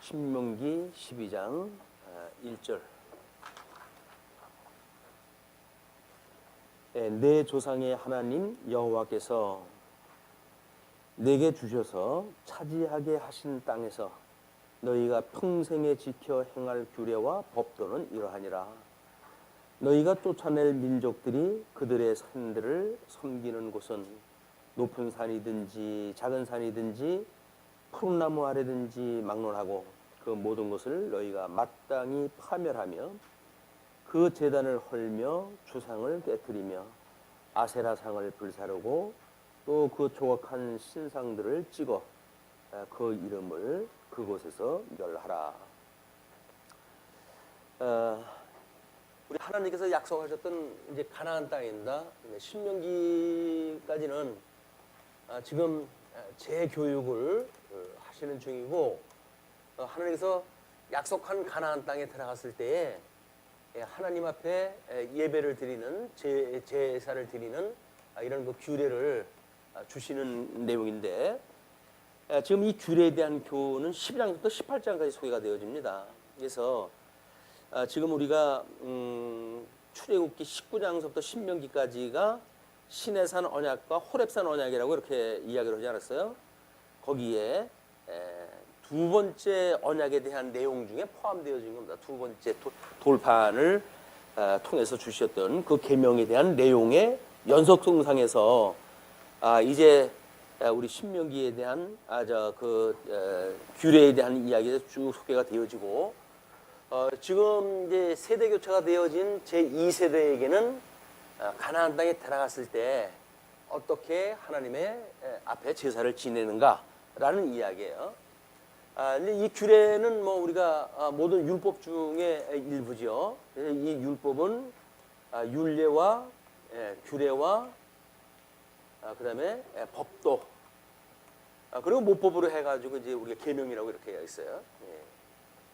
신명기 12장 1절. 내 조상의 하나님 여호와께서 내게 주셔서 차지하게 하신 땅에서 너희가 평생에 지켜 행할 규례와 법도는 이러하니라. 너희가 쫓아낼 민족들이 그들의 산들을 섬기는 곳은 높은 산이든지 작은 산이든지 푸른 나무 아래든지 막론하고 그 모든 것을 너희가 마땅히 파멸하며 그 제단을 헐며 주상을 깨뜨리며 아세라상을 불사르고 또 그 조각한 신상들을 찍어 그 이름을 그곳에서 멸하라. 우리 하나님께서 약속하셨던 이제 가나안 땅입니다. 신명기까지는 지금 재교육을 하시는 중이고, 하나님께서 약속한 가나안 땅에 들어갔을 때에 하나님 앞에 예배를 드리는 제사를 드리는 이런 그 규례를 주시는 내용인데, 지금 이 규례에 대한 교훈은 12장부터 18장까지 소개가 되어집니다. 그래서 지금 우리가 출애굽기 19장서부터 신명기까지가 시내산 언약과 호렙산 언약이라고 이렇게 이야기를 하지 않았어요? 거기에 두 번째 언약에 대한 내용 중에 포함되어진 겁니다. 두 번째 돌판을 통해서 주셨던 그 계명에 대한 내용의 연속성상에서 이제 우리 신명기에 대한 규례에 대한 이야기가 쭉 소개가 되어지고, 지금 이제 세대 교체가 되어진 제 2세대에게는 가나안 땅에 들어갔을 때 어떻게 하나님의 앞에 제사를 지내는가라는 이야기예요. 근데 이 규례는 뭐 우리가 모든 율법 중에 일부죠. 이 율법은 율례와 규례와 그다음에 법도, 그리고 모법으로 해가지고 이제 우리가 계명이라고 이렇게 되어 있어요.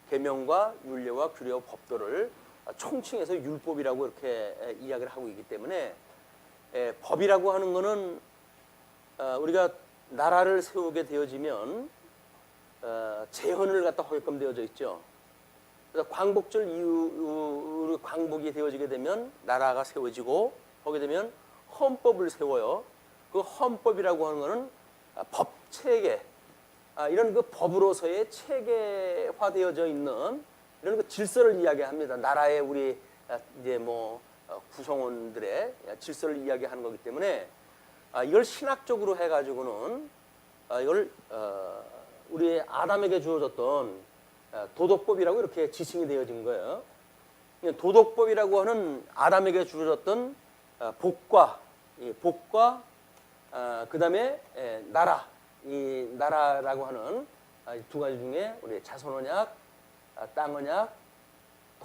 계명과 율례와 규례와 법도를 총칭해서 율법이라고 이렇게 이야기를 하고 있기 때문에, 법이라고 하는 것은 우리가 나라를 세우게 되어지면 재헌을 갖다 하게끔 되어져 있죠. 그래서 광복절 이후 광복이 되어지게 되면 나라가 세워지고, 거기에 되면 헌법을 세워요. 그 헌법이라고 하는 것은 법 체계, 이런 그 법으로서의 체계화되어져 있는 이런 그 질서를 이야기합니다. 나라의 우리 이제 뭐 구성원들의 질서를 이야기하는 거기 때문에, 이걸 신학적으로 해가지고는 이걸 우리 아담에게 주어졌던 도덕법이라고 이렇게 지칭이 되어진 거예요. 도덕법이라고 하는 아담에게 주어졌던 복과 그다음에 나라, 이 나라라고 하는 두 가지 중에 우리 자손 언약, 땅 언약,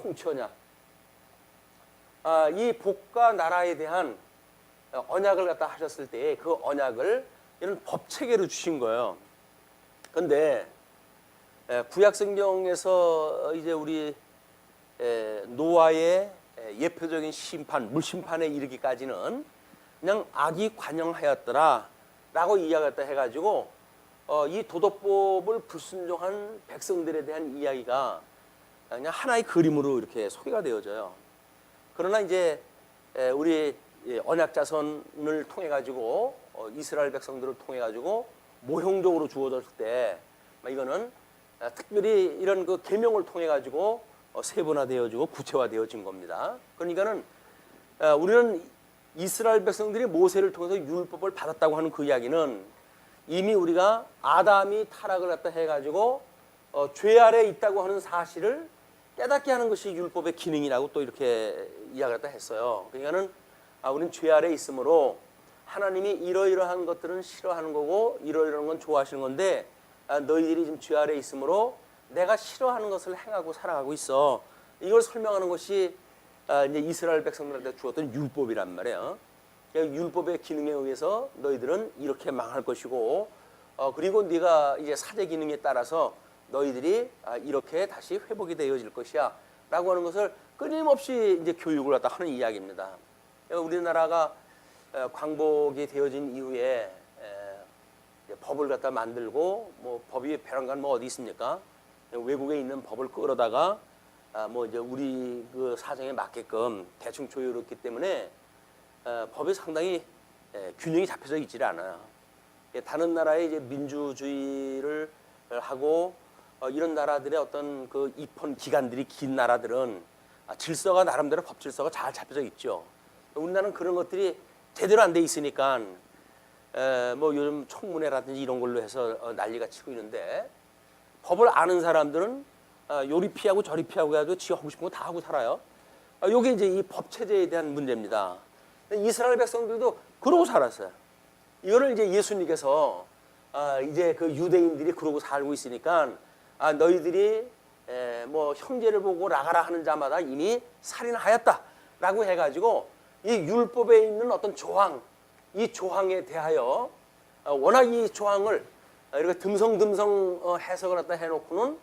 통치 언약, 이 복과 나라에 대한 언약을 갖다 하셨을 때 그 언약을 이런 법 체계로 주신 거예요. 그런데 구약 성경에서 이제 우리 노아의 예표적인 심판, 물심판에 이르기까지는 그냥 악이 관영하였더라라고 이야기했다 해가지고 이 도덕법을 불순종한 백성들에 대한 이야기가 그냥 하나의 그림으로 이렇게 소개가 되어져요. 그러나 이제 우리 언약 자손을 통해 가지고 이스라엘 백성들을 통해 가지고 모형적으로 주어졌을 때, 이거는 특별히 이런 그 계명을 통해 가지고 세분화되어지고 구체화되어진 겁니다. 그러니까는 우리는 이스라엘 백성들이 모세를 통해서 율법을 받았다고 하는 그 이야기는 이미 우리가 아담이 타락을 갖다 해가지고 죄 아래에 있다고 하는 사실을 깨닫게 하는 것이 율법의 기능이라고 또 이렇게 이야기를 갖다 했어요. 그러니까는 우리는 죄 아래에 있으므로 하나님이 이러이러한 것들은 싫어하는 거고 이러이러한 건 좋아하시는 건데, 너희들이 지금 죄 아래에 있으므로 내가 싫어하는 것을 행하고 살아가고 있어. 이걸 설명하는 것이 이제 이스라엘 백성들한테 주었던 율법이란 말이에요. 율법의 기능에 의해서 너희들은 이렇게 망할 것이고, 그리고 네가 이제 사제 기능에 따라서 너희들이 이렇게 다시 회복이 되어질 것이야 라고 하는 것을 끊임없이 이제 교육을 갖다 하는 이야기입니다. 우리나라가 광복이 되어진 이후에 법을 갖다 만들고, 뭐 법이 배란간 뭐 어디 있습니까? 외국에 있는 법을 끌어다가 뭐 이제 우리 그 사정에 맞게끔 대충 조율했기 때문에 법이 상당히 균형이 잡혀져 있질 않아요. 다른 나라의 이제 민주주의를 하고 이런 나라들의 어떤 그 입헌 기간들이 긴 나라들은 질서가 나름대로 법 질서가 잘 잡혀져 있죠. 우리나라는 그런 것들이 제대로 안 돼 있으니까 뭐 요즘 청문회라든지 이런 걸로 해서 난리가 치고 있는데 법을 아는 사람들은 요리 피하고 저리 피하고 해도 지 하고 싶은 거 다 하고 살아요. 요게 이제 이 법 체제에 대한 문제입니다. 이스라엘 백성들도 그러고 살았어요. 이거를 이제 예수님께서 이제 그 유대인들이 그러고 살고 있으니까 너희들이 뭐 형제를 보고 나가라 하는 자마다 이미 살인하였다라고 해가지고 이 율법에 있는 어떤 조항, 이 조항에 대하여 워낙 이 조항을 이렇게 듬성듬성 해석을 갖다 해놓고는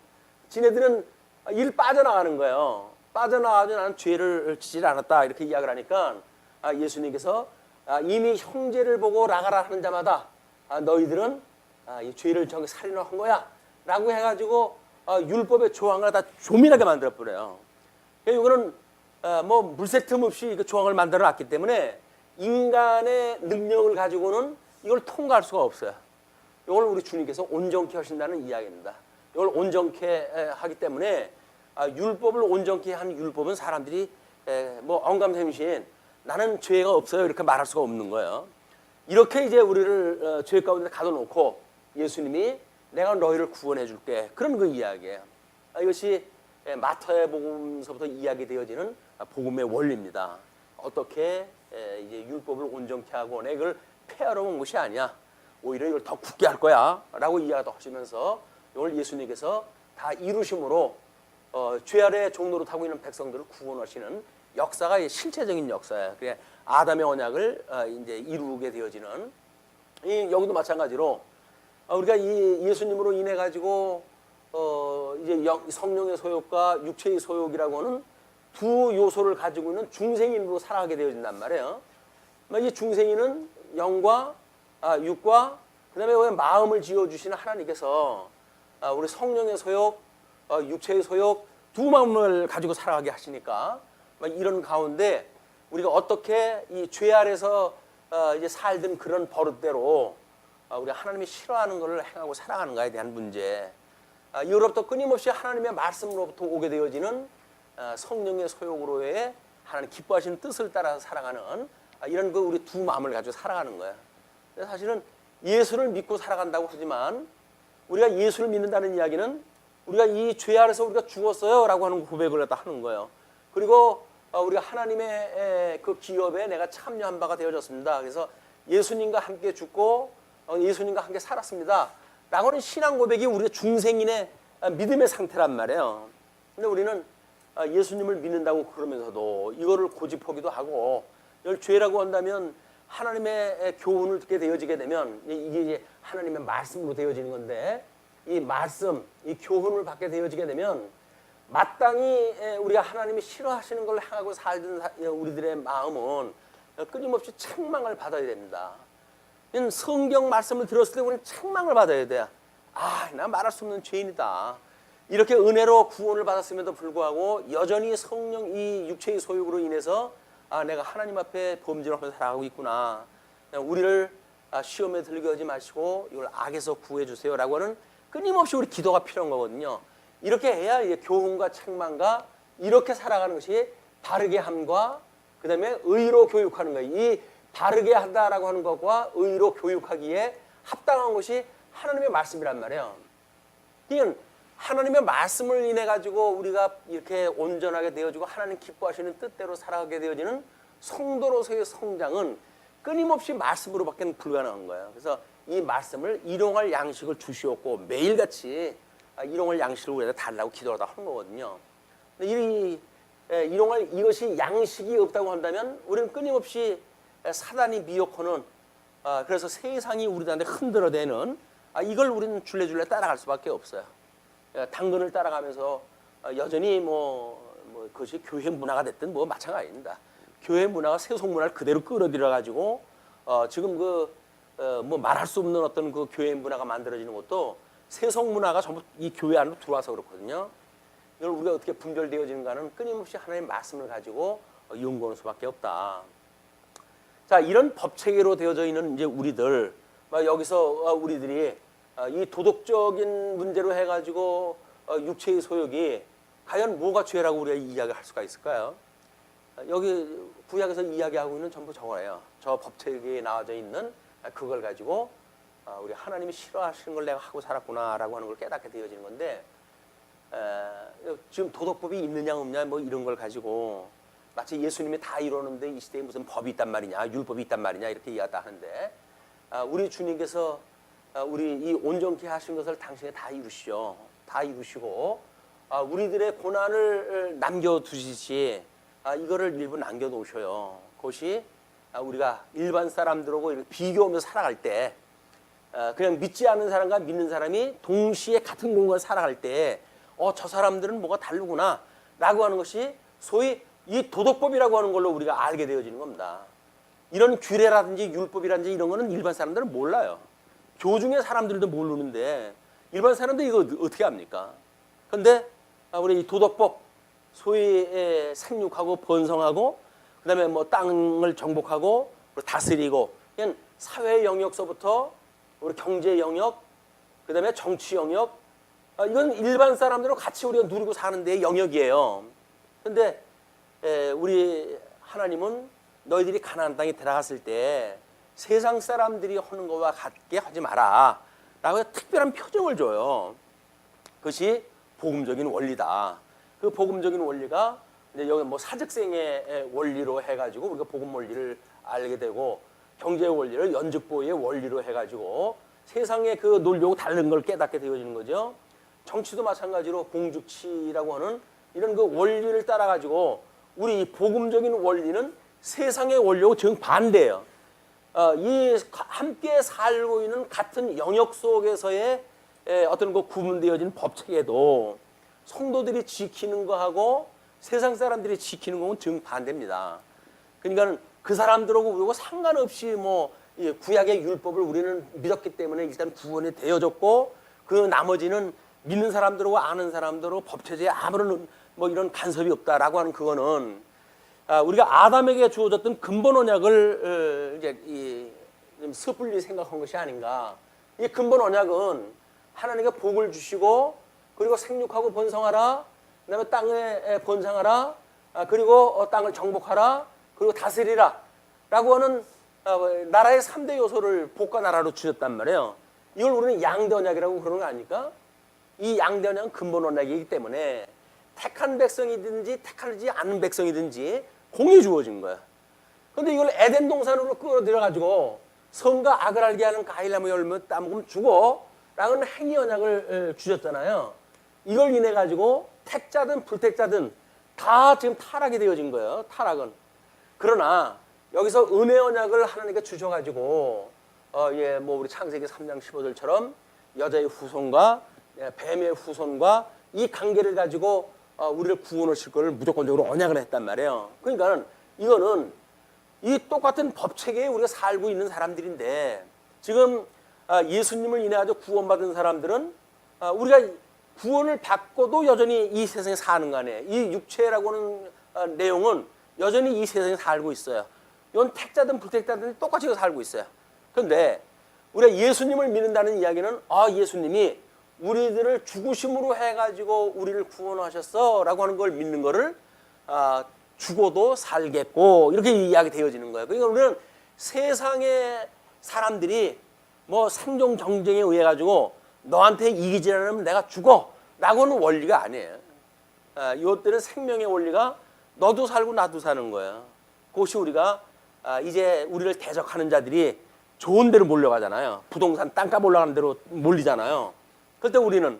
지네들은 일 빠져나가는 거예요. 빠져나가서 나는 죄를 지지 않았다 이렇게 이야기를 하니까 예수님께서 이미 형제를 보고 나가라 하는 자마다 너희들은 이 죄를 저기 살인을 한 거야 라고 해가지고 율법의 조항을 다 조민하게 만들어 버려요. 이거는 뭐 물새 틈 없이 그 조항을 만들어 놨기 때문에 인간의 능력을 가지고는 이걸 통과할 수가 없어요. 이걸 우리 주님께서 온전케 하신다는 이야기입니다. 이걸 온전케 하기 때문에 율법을 온전케 한 율법은 사람들이 뭐 언감생심 나는 죄가 없어요 이렇게 말할 수가 없는 거예요. 이렇게 이제 우리를 죄 가운데 가둬놓고 예수님이 내가 너희를 구원해 줄게 그런 그 이야기예요. 이것이 마태의 복음서부터 이야기되어지는 복음의 원리입니다. 어떻게 이제 율법을 온전케 하고 내가 이걸 폐하러 온 것이 아니야. 오히려 이걸 더 굳게 할 거야 라고 이야기도 하시면서 이걸 예수님께서 다 이루심으로 죄 아래 종로를 타고 있는 백성들을 구원하시는 역사가 실체적인 역사예요. 그게 아담의 언약을 이제 이루게 되어지는 여기도 마찬가지로 우리가 이 예수님으로 인해 가지고 이제 성령의 소욕과 육체의 소욕이라고 하는 두 요소를 가지고 있는 중생인으로 살아가게 되어진단 말이에요. 이 중생인은 영과 육과 그다음에 마음을 지어주시는 하나님께서 우리 성령의 소욕, 육체의 소욕 두 마음을 가지고 살아가게 하시니까 이런 가운데 우리가 어떻게 이 죄 아래서 이제 살던 그런 버릇대로 우리 하나님이 싫어하는 것을 행하고 살아가는가에 대한 문제. 이로부터 끊임없이 하나님의 말씀으로부터 오게 되어지는 성령의 소욕으로의 하나님 기뻐하시는 뜻을 따라서 살아가는 이런 그 우리 두 마음을 가지고 살아가는 거예요. 사실은 예수를 믿고 살아간다고 하지만 우리가 예수를 믿는다는 이야기는 우리가 이 죄 아래서 우리가 죽었어요라고 하는 고백을 갖다 하는 거예요. 그리고 우리가 하나님의 그 기업에 내가 참여한 바가 되어졌습니다. 그래서 예수님과 함께 죽고 예수님과 함께 살았습니다. 라고 하는 신앙 고백이 우리의 중생인의 믿음의 상태란 말이에요. 근데 우리는 예수님을 믿는다고 그러면서도 이거를 고집하기도 하고 이걸 죄라고 한다면 하나님의 교훈을 듣게 되어지게 되면 이게 이제 하나님의 말씀으로 되어지는 건데 이 말씀, 이 교훈을 받게 되어지게 되면 마땅히 우리가 하나님이 싫어하시는 걸 행하고 살던 우리들의 마음은 끊임없이 책망을 받아야 됩니다. 성경 말씀을 들었을 때 우리는 책망을 받아야 돼요. 나 말할 수 없는 죄인이다. 이렇게 은혜로 구원을 받았음에도 불구하고 여전히 성령 이 육체의 소욕으로 인해서 내가 하나님 앞에 범죄를 하면서 살아가고 있구나. 우리를 시험에 들게 하지 마시고 이걸 악에서 구해 주세요라고 하는 끊임없이 우리 기도가 필요한 거거든요. 이렇게 해야 이제 교훈과 책망과 이렇게 살아가는 것이 바르게 함과 그다음에 의로 교육하는 거예요. 이 바르게 한다라고 하는 것과 의로 교육하기에 합당한 것이 하나님의 말씀이란 말이에요. 이건 하나님의 말씀을 인해 가지고 우리가 이렇게 온전하게 되어지고 하나님 기뻐하시는 뜻대로 살아가게 되어지는 성도로서의 성장은 끊임없이 말씀으로밖에 불가능한 거예요. 그래서 이 말씀을 일용할 양식을 주시옵고 매일같이 일용할 양식을 우리가 달라고 기도하다 하는 거거든요. 근데 일용할 이것이 양식이 없다고 한다면 우리는 끊임없이 사단이 미혹하는 그래서 세상이 우리들한테 흔들어대는 이걸 우리는 줄레줄레 따라갈 수밖에 없어요. 당근을 따라가면서 여전히 그것이 교회 문화가 됐든 마찬가지입니다. 교회 문화가 세속 문화를 그대로 끌어들여 가지고 지금 말할 수 없는 어떤 그 교회 문화가 만들어지는 것도 세속 문화가 전부 이 교회 안으로 들어와서 그렇거든요. 이걸 우리가 어떻게 분별되어지는가는 끊임없이 하나님의 말씀을 가지고 연구하는 수밖에 없다. 자, 이런 법 체계로 되어져 있는 이제 우리들, 여기서 우리들이 이 도덕적인 문제로 해가지고 육체의 소욕이 과연 뭐가 죄라고 우리가 이야기할 수가 있을까요? 여기 구약에서 이야기하고 있는 전부 저거예요. 저 법 체계에 나와져 있는 그걸 가지고 우리 하나님이 싫어하시는 걸 내가 하고 살았구나라고 하는 걸 깨닫게 되어지는 건데, 지금 도덕법이 있느냐 없느냐 뭐 이런 걸 가지고 마치 예수님이 다 이루었는데 이 시대에 무슨 법이 있단 말이냐, 율법이 있단 말이냐 이렇게 이야기하다 하는데, 우리 주님께서 우리 이 온전케 하신 것을 당신이 다 이루시죠. 다 이루시고 우리들의 고난을 남겨두시지 이거를 일부 남겨놓으셔요. 그것이 우리가 일반 사람들하고 이렇게 비교하면서 살아갈 때, 그냥 믿지 않는 사람과 믿는 사람이 동시에 같은 공간을 살아갈 때 저 사람들은 뭐가 다르구나 라고 하는 것이 소위 이 도덕법이라고 하는 걸로 우리가 알게 되어지는 겁니다. 이런 규례라든지 율법이라든지 이런 거는 일반 사람들은 몰라요. 교중의 사람들도 모르는데 일반 사람들이 이거 어떻게 합니까? 그런데 우리 이 도덕법, 소위 생육하고 번성하고 그다음에 뭐 땅을 정복하고 다스리고, 그냥 사회 영역서부터 우리 경제 영역, 그다음에 정치 영역, 이건 일반 사람들과 같이 우리가 누리고 사는 데의 영역이에요. 그런데 우리 하나님은 너희들이 가나안 땅에 들어갔을 때 세상 사람들이 하는 것과 같게 하지 마라 라고 특별한 표정을 줘요. 그것이 복음적인 원리다. 그 복음적인 원리가 이제 여기 뭐 사직생의 원리로 해가지고 우리가 복음 원리를 알게 되고, 경제 원리를 연직보의 원리로 해가지고 세상의 그 논리하고 다른 걸 깨닫게 되어지는 거죠. 정치도 마찬가지로 공주치라고 하는 이런 그 원리를 따라가지고 우리 복음적인 원리는 세상의 원리하고 정반대예요. 이 함께 살고 있는 같은 영역 속에서의 어떤 그 구분되어진 법체계도 성도들이 지키는 거하고 세상 사람들이 지키는 거는 정반대입니다. 그러니까 그 사람들하고 우리하고 상관없이 뭐 구약의 율법을 우리는 믿었기 때문에 일단 구원이 되어졌고, 그 나머지는 믿는 사람들하고 아는 사람들하고 법체제에 아무런 뭐 이런 간섭이 없다라고 하는 그거는 우리가 아담에게 주어졌던 근본 언약을 이제 좀 섣불리 생각한 것이 아닌가. 이 근본 언약은 하나님께 복을 주시고, 그리고 생육하고 번성하라, 그다음에 땅에 번성하라, 그리고 땅을 정복하라, 그리고 다스리라 라고 하는 나라의 3대 요소를 복과 나라로 주셨단 말이에요. 이걸 우리는 양대 언약이라고 그러는 거 아닙니까? 이 양대 언약은 근본 언약이기 때문에 택한 백성이든지 택하지 않은 백성이든지 공이 주어진 거야. 그런데 이걸 에덴 동산으로 끌어들여가지고 선과 악을 알게 하는 가일나무 열매 따먹으면 죽어 라는 행위 언약을 주셨잖아요. 이걸 인해 가지고 택자든 불택자든 다 지금 타락이 되어진 거예요. 타락은. 그러나 여기서 은혜 언약을 하나님께 주셔가지고 뭐 우리 창세기 3장 15절처럼 여자의 후손과 뱀의 후손과 이 관계를 가지고 우리를 구원하실 것을 무조건적으로 언약을 했단 말이에요. 그러니까 이거는 이 똑같은 법 체계에 우리가 살고 있는 사람들인데, 지금 예수님을 인해 가지고 구원받은 사람들은 우리가 구원을 받고도 여전히 이 세상에 사는 거 아니에요. 이 육체라고 하는 내용은 여전히 이 세상에 살고 있어요. 이건 택자든 불택자든 똑같이 살고 있어요. 그런데 우리가 예수님을 믿는다는 이야기는 예수님이 우리들을 죽으심으로 해가지고 우리를 구원하셨어 라고 하는 걸 믿는 거를 죽어도 살겠고 이렇게 이야기 되어지는 거예요. 그러니까 우리는 세상의 사람들이 뭐 생존 경쟁에 의해 가지고 너한테 이기지 않으면 내가 죽어 라고 하는 원리가 아니에요. 이것들은 생명의 원리가 너도 살고 나도 사는 거예요. 그것이 우리가 이제 우리를 대적하는 자들이 좋은 데로 몰려가잖아요. 부동산 땅값 올라가는 데로 몰리잖아요. 그럴 때 우리는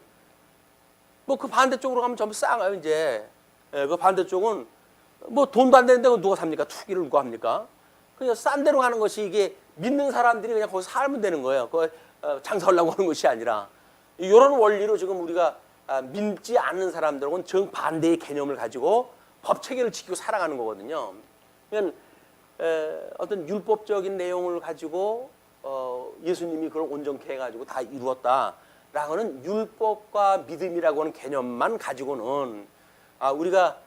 뭐 그 반대쪽으로 가면 전부 쌍아요. 이제 그 반대쪽은 뭐 돈도 안 되는데 누가 삽니까? 투기를 누가 합니까? 그냥 싼 데로 가는 것이 이게 믿는 사람들이 그냥 거기서 살면 되는 거예요. 그 장사하려고 하는 것이 아니라 이런 원리로 지금 우리가 믿지 않는 사람들하고는 정반대의 개념을 가지고 법 체계를 지키고 살아가는 거거든요. 그러니까 어떤 율법적인 내용을 가지고 예수님이 그걸 온전케 해가지고 다 이루었다라고 라고는 율법과 믿음이라고 하는 개념만 가지고는 우리가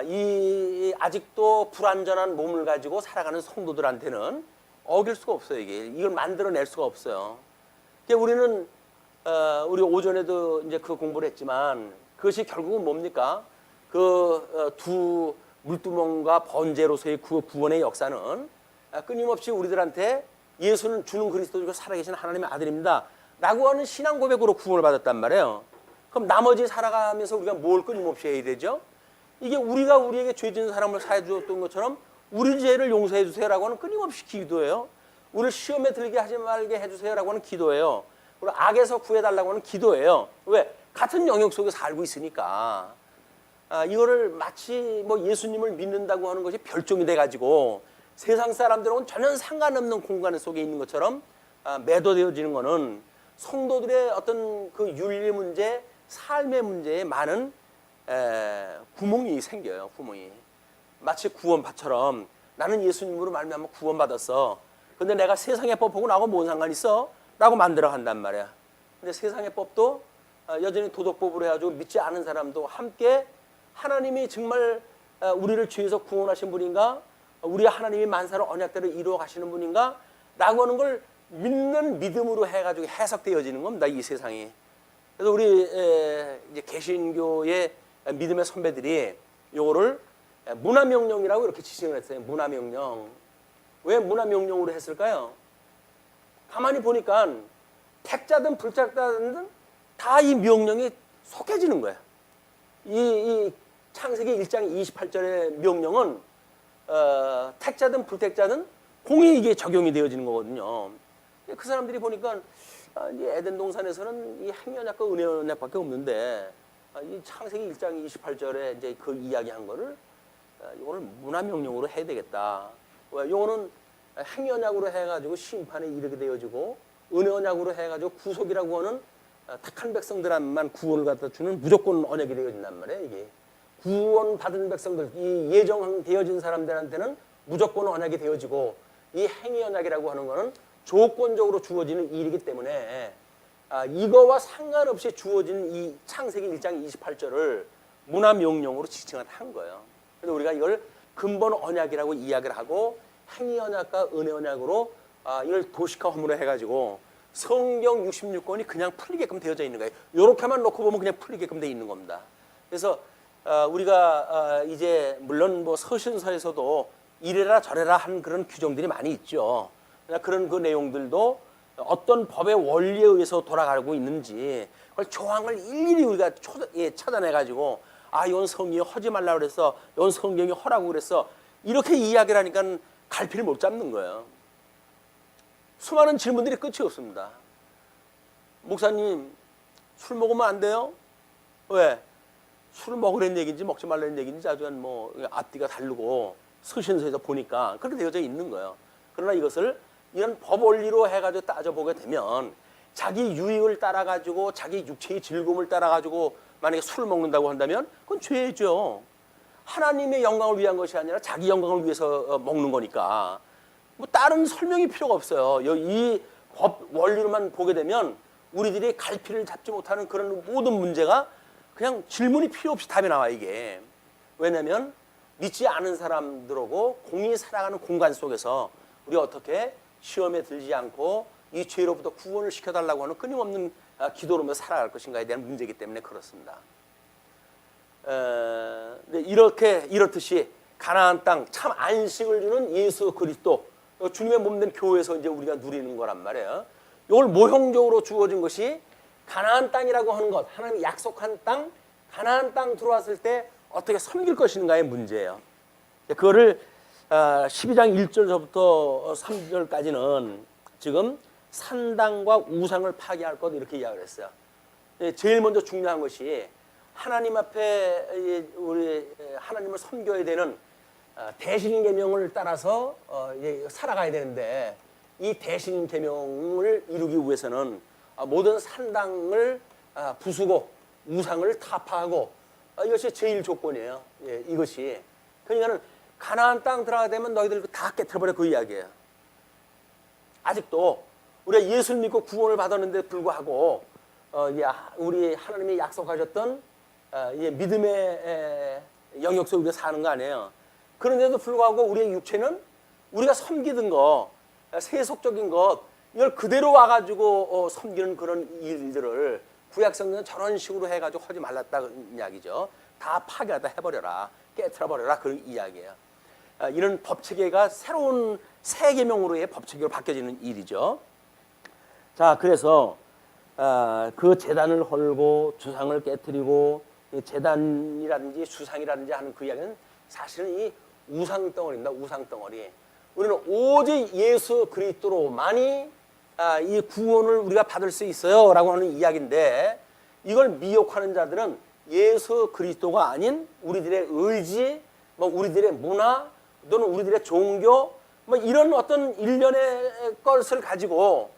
이 아직도 불완전한 몸을 가지고 살아가는 성도들한테는 어길 수가 없어요. 이걸 만들어낼 수가 없어요. 그러니까 우리는 우리 오전에도 이제 그 공부를 했지만 그것이 결국은 뭡니까? 두 물두멍과 번제로서의 구원의 역사는 끊임없이 우리들한테 예수는 주는 그리스도이고 살아계신 하나님의 아들입니다 라고 하는 신앙 고백으로 구원을 받았단 말이에요. 그럼 나머지 살아가면서 우리가 뭘 끊임없이 해야 되죠? 이게 우리가 우리에게 죄 지은 사람을 사해 주었던 것처럼 우리 죄를 용서해 주세요라고 하는 끊임없이 기도예요. 우리를 시험에 들게 하지 말게 해주세요라고 하는 기도예요. 그리고 악에서 구해달라고 하는 기도예요. 왜? 같은 영역 속에 살고 있으니까. 이거를 마치 뭐 예수님을 믿는다고 하는 것이 별종이 돼가지고 세상 사람들하고는 전혀 상관없는 공간 속에 있는 것처럼 매도되어지는 것은 성도들의 어떤 그 윤리 문제, 삶의 문제에 많은 구멍이 생겨요. 구멍이. 마치 구원파처럼 나는 예수님으로 말미암아 구원받았어. 근데 내가 세상의 법하고 나하고 뭔 상관 있어? 라고 만들어 간단 말이야. 근데 세상의 법도 여전히 도덕법으로 해가지고 믿지 않은 사람도 함께 하나님이 정말 우리를 죄에서 구원하신 분인가? 우리 하나님이 만사를 언약대로 이루어 가시는 분인가? 라고 하는 걸 믿는 믿음으로 해가지고 해석되어지는 겁니다. 이 세상이. 그래서 우리 이제 개신교의 믿음의 선배들이 요거를 문화명령이라고 이렇게 지칭을 했어요. 문화명령. 왜 문화명령으로 했을까요? 가만히 보니까 택자든 불택자든 다 이 명령이 속해지는 거예요. 이 창세기 1장 28절의 명령은 택자든 불택자든 공이 이게 적용이 되어지는 거거든요. 그 사람들이 보니까 이 에덴 동산에서는 이 행연약과 은혜연약밖에 없는데 이 창세기 1장 28절에 이제 그 이야기한 거를 이거를 문화명령으로 해야 되겠다. 왜? 이거는 행연약으로 해가지고 심판에 이르게 되어지고 은혜언약으로 해가지고 구속이라고 하는 택한 백성들한만 구원을 갖다 주는 무조건 언약이 되어진단 말이에요. 이게 구원받은 백성들, 이 예정되어진 사람들한테는 무조건 언약이 되어지고 이 행위 언약이라고 하는 거는 조건적으로 주어지는 일이기 때문에 이거와 상관없이 주어진 이 창세기 1장 28절을 문화명령으로 지칭을 한 거예요. 그래서 우리가 이걸 근본 언약이라고 이야기를 하고 행위 언약과 은혜 언약으로 이걸 도식화함으로 해가지고 성경 66권이 그냥 풀리게끔 되어져 있는 거예요. 이렇게만 놓고 보면 그냥 풀리게끔 되어 있는 겁니다. 그래서 우리가 이제 물론 뭐 서신서에서도 이래라 저래라 한 그런 규정들이 많이 있죠. 그런 그 내용들도 어떤 법의 원리에 의해서 돌아가고 있는지 그걸 조항을 일일이 우리가 찾아내가지고 이건 성경이 하지 말라고 그랬어, 이건 성경이 하라고 그랬어, 이렇게 이야기를 하니까 갈피를 못 잡는 거예요. 수많은 질문들이 끝이 없습니다. 목사님, 술 먹으면 안 돼요? 왜? 술 먹으라는 얘기인지 먹지 말라는 얘기인지 아주 뭐 앞뒤가 다르고 서신서에서 보니까 그렇게 되어져 있는 거예요. 그러나 이것을 이런 법 원리로 해가지고 따져보게 되면 자기 유익을 따라가지고 자기 육체의 즐거움을 따라가지고 만약에 술을 먹는다고 한다면 그건 죄죠. 하나님의 영광을 위한 것이 아니라 자기 영광을 위해서 먹는 거니까 뭐 다른 설명이 필요가 없어요. 이 법 원리로만 보게 되면 우리들이 갈피를 잡지 못하는 그런 모든 문제가 그냥 질문이 필요 없이 답이 나와 이게. 왜냐하면 믿지 않은 사람들하고 공이 살아가는 공간 속에서 우리 어떻게 시험에 들지 않고 이 죄로부터 구원을 시켜달라고 하는 끊임없는 기도로 살아갈 것인가에 대한 문제이기 때문에 그렇습니다. 이렇듯이 가나안 땅 참 안식을 주는 예수 그리스도 주님의 몸된 교회에서 이제 우리가 누리는 거란 말이에요. 이걸 모형적으로 주어진 것이 가나안 땅이라고 하는 것, 하나님이 약속한 땅, 가나안 땅 들어왔을 때 어떻게 섬길 것인가의 문제예요. 그거를 12장 1절부터 3절까지는 지금 산당과 우상을 파괴할 것 이렇게 이야기를 했어요. 제일 먼저 중요한 것이 하나님 앞에 우리 하나님을 섬겨야 되는 대신 계명을 따라서 살아가야 되는데 이 대신 계명을 이루기 위해서는 모든 산당을 부수고 우상을 타파하고 이것이 제일 조건이에요. 이것이. 그러니까는 가나안 땅 들어가게 되면 너희들 다 깨트려버려 그 이야기예요. 아직도 우리가 예수를 믿고 구원을 받았는데 불구하고 이제 우리 하나님이 약속하셨던 이제 믿음의 영역 속에 우리가 사는 거 아니에요. 그런데도 불구하고 우리의 육체는 우리가 섬기던 거, 세속적인 것, 이걸 그대로 와가지고 섬기는 그런 일들을 구약성경은 저런 식으로 해가지고 하지 말랐다는 이야기죠. 다 파괴하다 해버려라, 깨트려버려라, 그런 이야기예요. 이런 법체계가 새로운 새 계명으로의 법체계로 바뀌어지는 일이죠. 자, 그래서 그 제단을 헐고 주상을 깨트리고 제단이라든지 수상이라든지 하는 그 이야기는 사실은 이 우상덩어리입니다. 우상덩어리. 우리는 오직 예수 그리스도로만이 이 구원을 우리가 받을 수 있어요 라고 하는 이야기인데, 이걸 미혹하는 자들은 예수 그리스도가 아닌 우리들의 의지, 뭐 우리들의 문화 또는 우리들의 종교, 뭐 이런 어떤 일련의 것을 가지고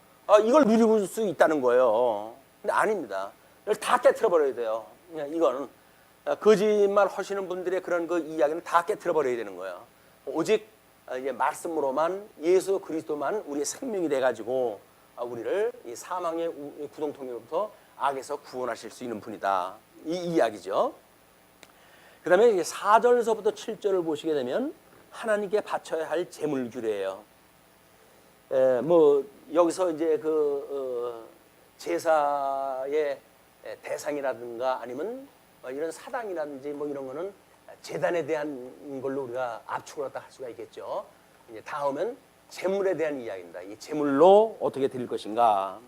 이걸 누릴 수 있다는 거예요. 근데 아닙니다. 이걸 다 깨트려 버려야 돼요. 이거는 거짓말 하시는 분들의 그런 그 이야기는 다 깨트려 버려야 되는 거예요. 오직 이제 말씀으로만 예수 그리스도만 우리의 생명이 돼 가지고 우리를 이 사망의 구동통로부터 악에서 구원하실 수 있는 분이다. 이 이야기죠. 그다음에 이제 4절서부터 7절을 보시게 되면 하나님께 바쳐야 할 제물 규례예요. 뭐 여기서 이제 그 제사의 대상이라든가 아니면 이런 사당이라든지 뭐 이런 거는 제단에 대한 걸로 우리가 압축을 갖다 할 수가 있겠죠. 이제 다음은 제물에 대한 이야기입니다. 이 제물로 어떻게 드릴 것인가.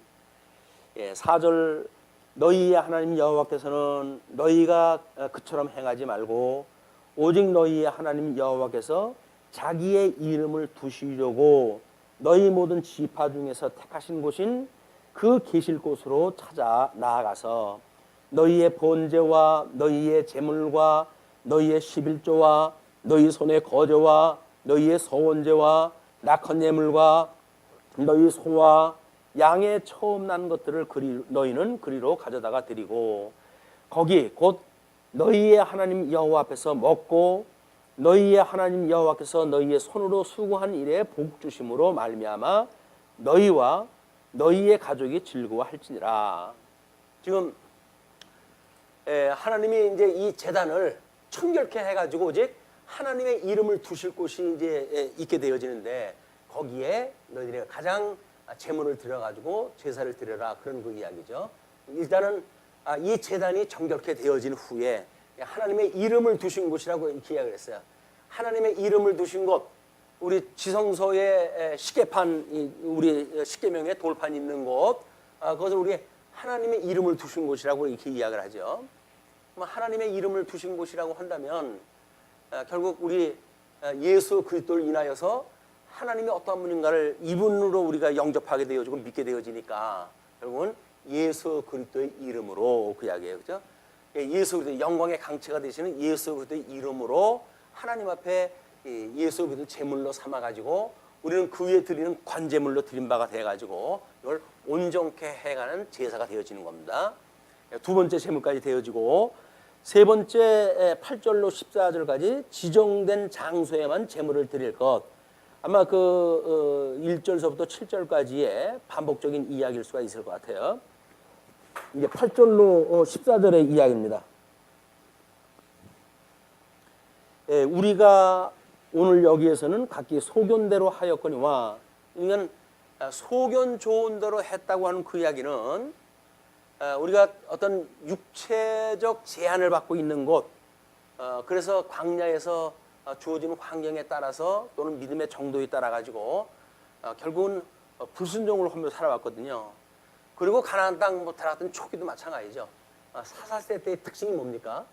4절 너희의 하나님 여호와께서는 너희가 그처럼 행하지 말고 오직 너희의 하나님 여호와께서 자기의 이름을 두시려고 너희 모든 지파 중에서 택하신 곳인 그 계실 곳으로 찾아 나아가서 너희의 번제와 너희의 제물과 너희의 11조와 너희 손의 거저와 너희의 서원제와 낙헌 예물과 너희 소와 양의 처음 난 것들을 너희는 그리로 가져다가 드리고 거기 곧 너희의 하나님 여호와 앞에서 먹고 너희의 하나님 여호와께서 너희의 손으로 수고한 일에 복 주심으로 말미암아 너희와 너희의 가족이 즐거워할지니라. 지금 하나님이 이제 이 제단을 청결케 해가지고 오직 하나님의 이름을 두실 곳이 이제 있게 되어지는데 거기에 너희들이 가장 제물을 드려가지고 제사를 드려라, 그런 그 이야기죠. 일단은 이 제단이 정결케 되어진 후에 하나님의 이름을 두신 곳이라고 이렇게 이야기를 했어요. 하나님의 이름을 두신 곳, 우리 지성소의 시계판, 우리 십계명의 돌판 있는 곳, 그것을 우리 하나님의 이름을 두신 곳이라고 이렇게 이야기를 하죠. 하나님의 이름을 두신 곳이라고 한다면 결국 우리 예수 그리스도를 인하여서 하나님이 어떠한 분인가를 이분으로 우리가 영접하게 되어지고 믿게 되어지니까 결국은 예수 그리스도의 이름으로 그 이야기예요. 그죠? 예수 그리스도 영광의 강체가 되시는 예수 그리스도의 이름으로 하나님 앞에 예수 그리스도 제물로 삼아 가지고 우리는 그 위에 드리는 관제물로 드린 바가 돼 가지고 이걸 온전케 해가는 제사가 되어지는 겁니다. 두 번째 제물까지 되어지고 세 번째 8절로 14절까지 지정된 장소에만 제물을 드릴 것. 아마 그 1절서부터 7절까지의 반복적인 이야기일 수가 있을 것 같아요. 이제 8절로 14절의 이야기입니다. 우리가 오늘 여기에서는 각기 소견대로 하였거니와, 그러니까 소견 좋은 대로 했다고 하는 그 이야기는 우리가 어떤 육체적 제한을 받고 있는 곳, 그래서 광야에서 주어지는 환경에 따라서 또는 믿음의 정도에 따라 가지고 결국은 불순종을 하며 살아왔거든요. 그리고 가나안 땅 못 들어갔던 초기도 마찬가지죠. 사사세 때의 특징이 뭡니까?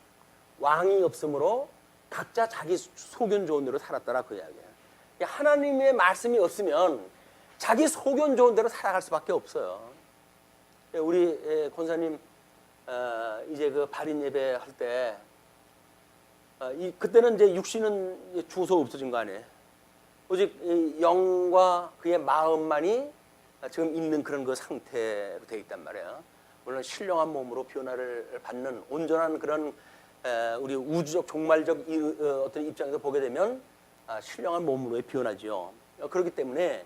왕이 없으므로 각자 자기 소견 좋은 대로 살았더라, 그 이야기예요. 하나님의 말씀이 없으면 자기 소견 좋은 대로 살아갈 수밖에 없어요. 우리 권사님 이제 그 발인 예배 할 때 그때는 이제 육신은 주소 없어진 거 아니에요. 오직 영과 그의 마음만이 지금 있는 그런 그 상태로 되어 있단 말이에요. 물론 신령한 몸으로 변화를 받는 온전한 그런 우리 우주적 종말적 어떤 입장에서 보게 되면 신령한 몸으로의 변화죠. 그렇기 때문에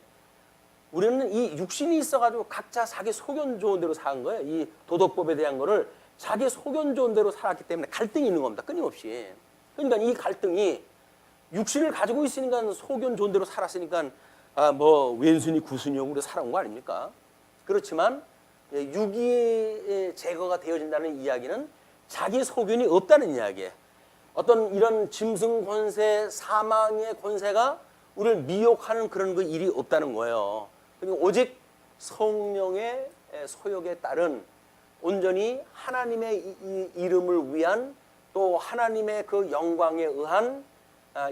우리는 이 육신이 있어가지고 각자 자기 소견 좋은 대로 산 거예요. 이 도덕법에 대한 거를 자기 소견 좋은 대로 살았기 때문에 갈등이 있는 겁니다. 끊임없이. 그러니까 이 갈등이 육신을 가지고 있으니까 소견 좋은 대로 살았으니까 뭐 왼순이 구순이하고 우리 살아온 거 아닙니까? 그렇지만 육이 제거가 되어진다는 이야기는 자기 소견이 없다는 이야기예요. 어떤 이런 짐승 권세, 사망의 권세가 우리를 미혹하는 그런 그 일이 없다는 거예요. 그러니까 오직 성령의 소욕에 따른 온전히 하나님의 이름을 위한 또 하나님의 그 영광에 의한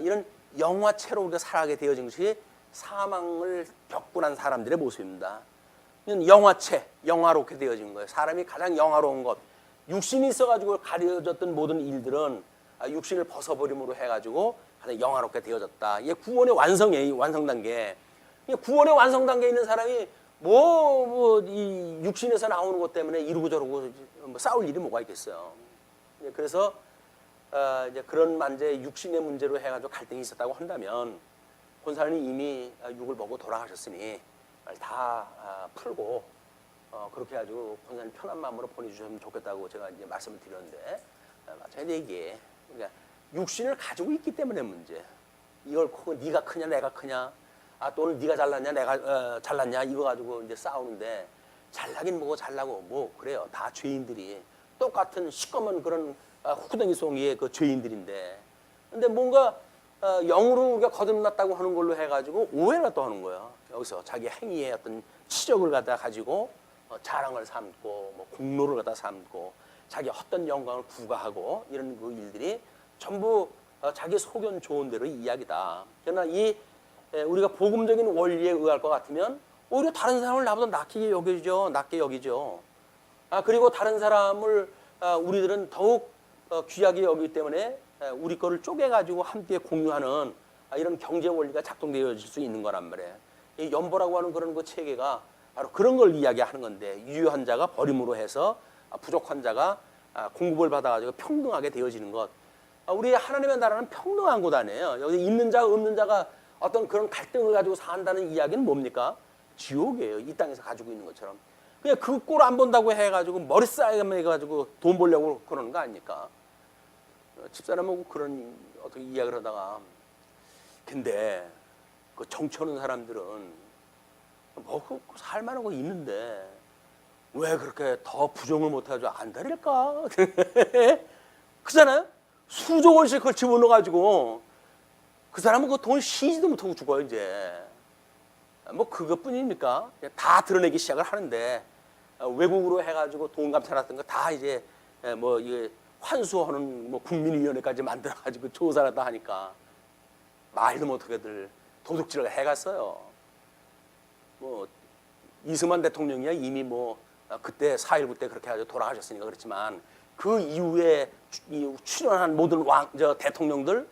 이런 영화체로 우리가 살아가게 되어진 것이 사망을 겪고 난 사람들의 모습입니다. 영화체, 영화롭게 되어진 거예요. 사람이 가장 영화로운 것. 육신이 있어가지고 가려졌던 모든 일들은 육신을 벗어버림으로 해가지고 가장 영화롭게 되어졌다. 이게 구원의 완성이에요. 완성 단계. 구원의 완성 단계에 있는 사람이 이 육신에서 나오는 것 때문에 이러고 저러고 뭐 싸울 일이 뭐가 있겠어요. 그래서 이제 그런 만재 육신의 문제로 해가지고 갈등이 있었다고 한다면 권사님이 이미 육을 보고 돌아가셨으니 다 풀고 그렇게 해가지고 권사님 편한 마음으로 보내주셨으면 좋겠다고 제가 이제 말씀을 드렸는데 맞아요. 이게 그러니까 육신을 가지고 있기 때문에 문제. 이걸 네가 크냐 내가 크냐 또는 네가 잘났냐 내가 잘났냐 이거 가지고 이제 싸우는데 잘나긴 뭐고 잘나고 뭐 그래요. 다 죄인들이 똑같은 시꺼먼 그런 후쿠덩이 송이의 그 죄인들인데 근데 뭔가 영으로 우리가 거듭났다고 하는 걸로 해가지고 오해를 또 하는 거예요. 여기서 자기 행위의 어떤 치적을 갖다 가지고 자랑을 삼고 뭐 공로를 갖다 삼고 자기 헛된 영광을 부과하고 이런 그 일들이 전부 자기 소견 좋은 대로 이야기다. 그러나 우리가 복음적인 원리에 의할 것 같으면 오히려 다른 사람을 나보다 낮게 여기죠. 그리고 다른 사람을 우리들은 더욱 귀하게 여기기 때문에 우리 거를 쪼개가지고 함께 공유하는 이런 경제 원리가 작동되어질 수 있는 거란 말이에요. 이 연보라고 하는 그런 그 체계가 바로 그런 걸 이야기하는 건데 유효한 자가 버림으로 해서 부족한 자가 공급을 받아가지고 평등하게 되어지는 것. 우리 하나님의 나라는 평등한 곳 아니에요. 여기 있는 자가 없는 자가 어떤 그런 갈등을 가지고 산다는 이야기는 뭡니까? 지옥이에요. 이 땅에서 가지고 있는 것처럼. 그냥 그 꼴 안 본다고 해가지고 머리 싸게 해가지고 돈 벌려고 그러는 거 아닙니까? 집사람하고 그런 어떻게 이야기를 하다가 근데 그 정치하는 사람들은 뭐 살만한 거 있는데 왜 그렇게 더 부정을 못해가지고 안 다릴까? 그잖아요? 수조 원씩 그걸 집어넣어가지고 그 사람은 그 돈 쉬지도 못하고 죽어요 이제. 뭐 그것뿐입니까? 다 드러내기 시작을 하는데 외국으로 해가지고 돈 감찰했던 거 다 이제 뭐 이게 환수하는 뭐 국민위원회까지 만들어가지고 조사를 다 하니까 말도 못하게들 도둑질을 해갔어요. 뭐 이승만 대통령이야 이미 뭐 그때 4.19 때 그렇게 해가지고 돌아가셨으니까 그렇지만 그 이후에 출연한 모든 대통령들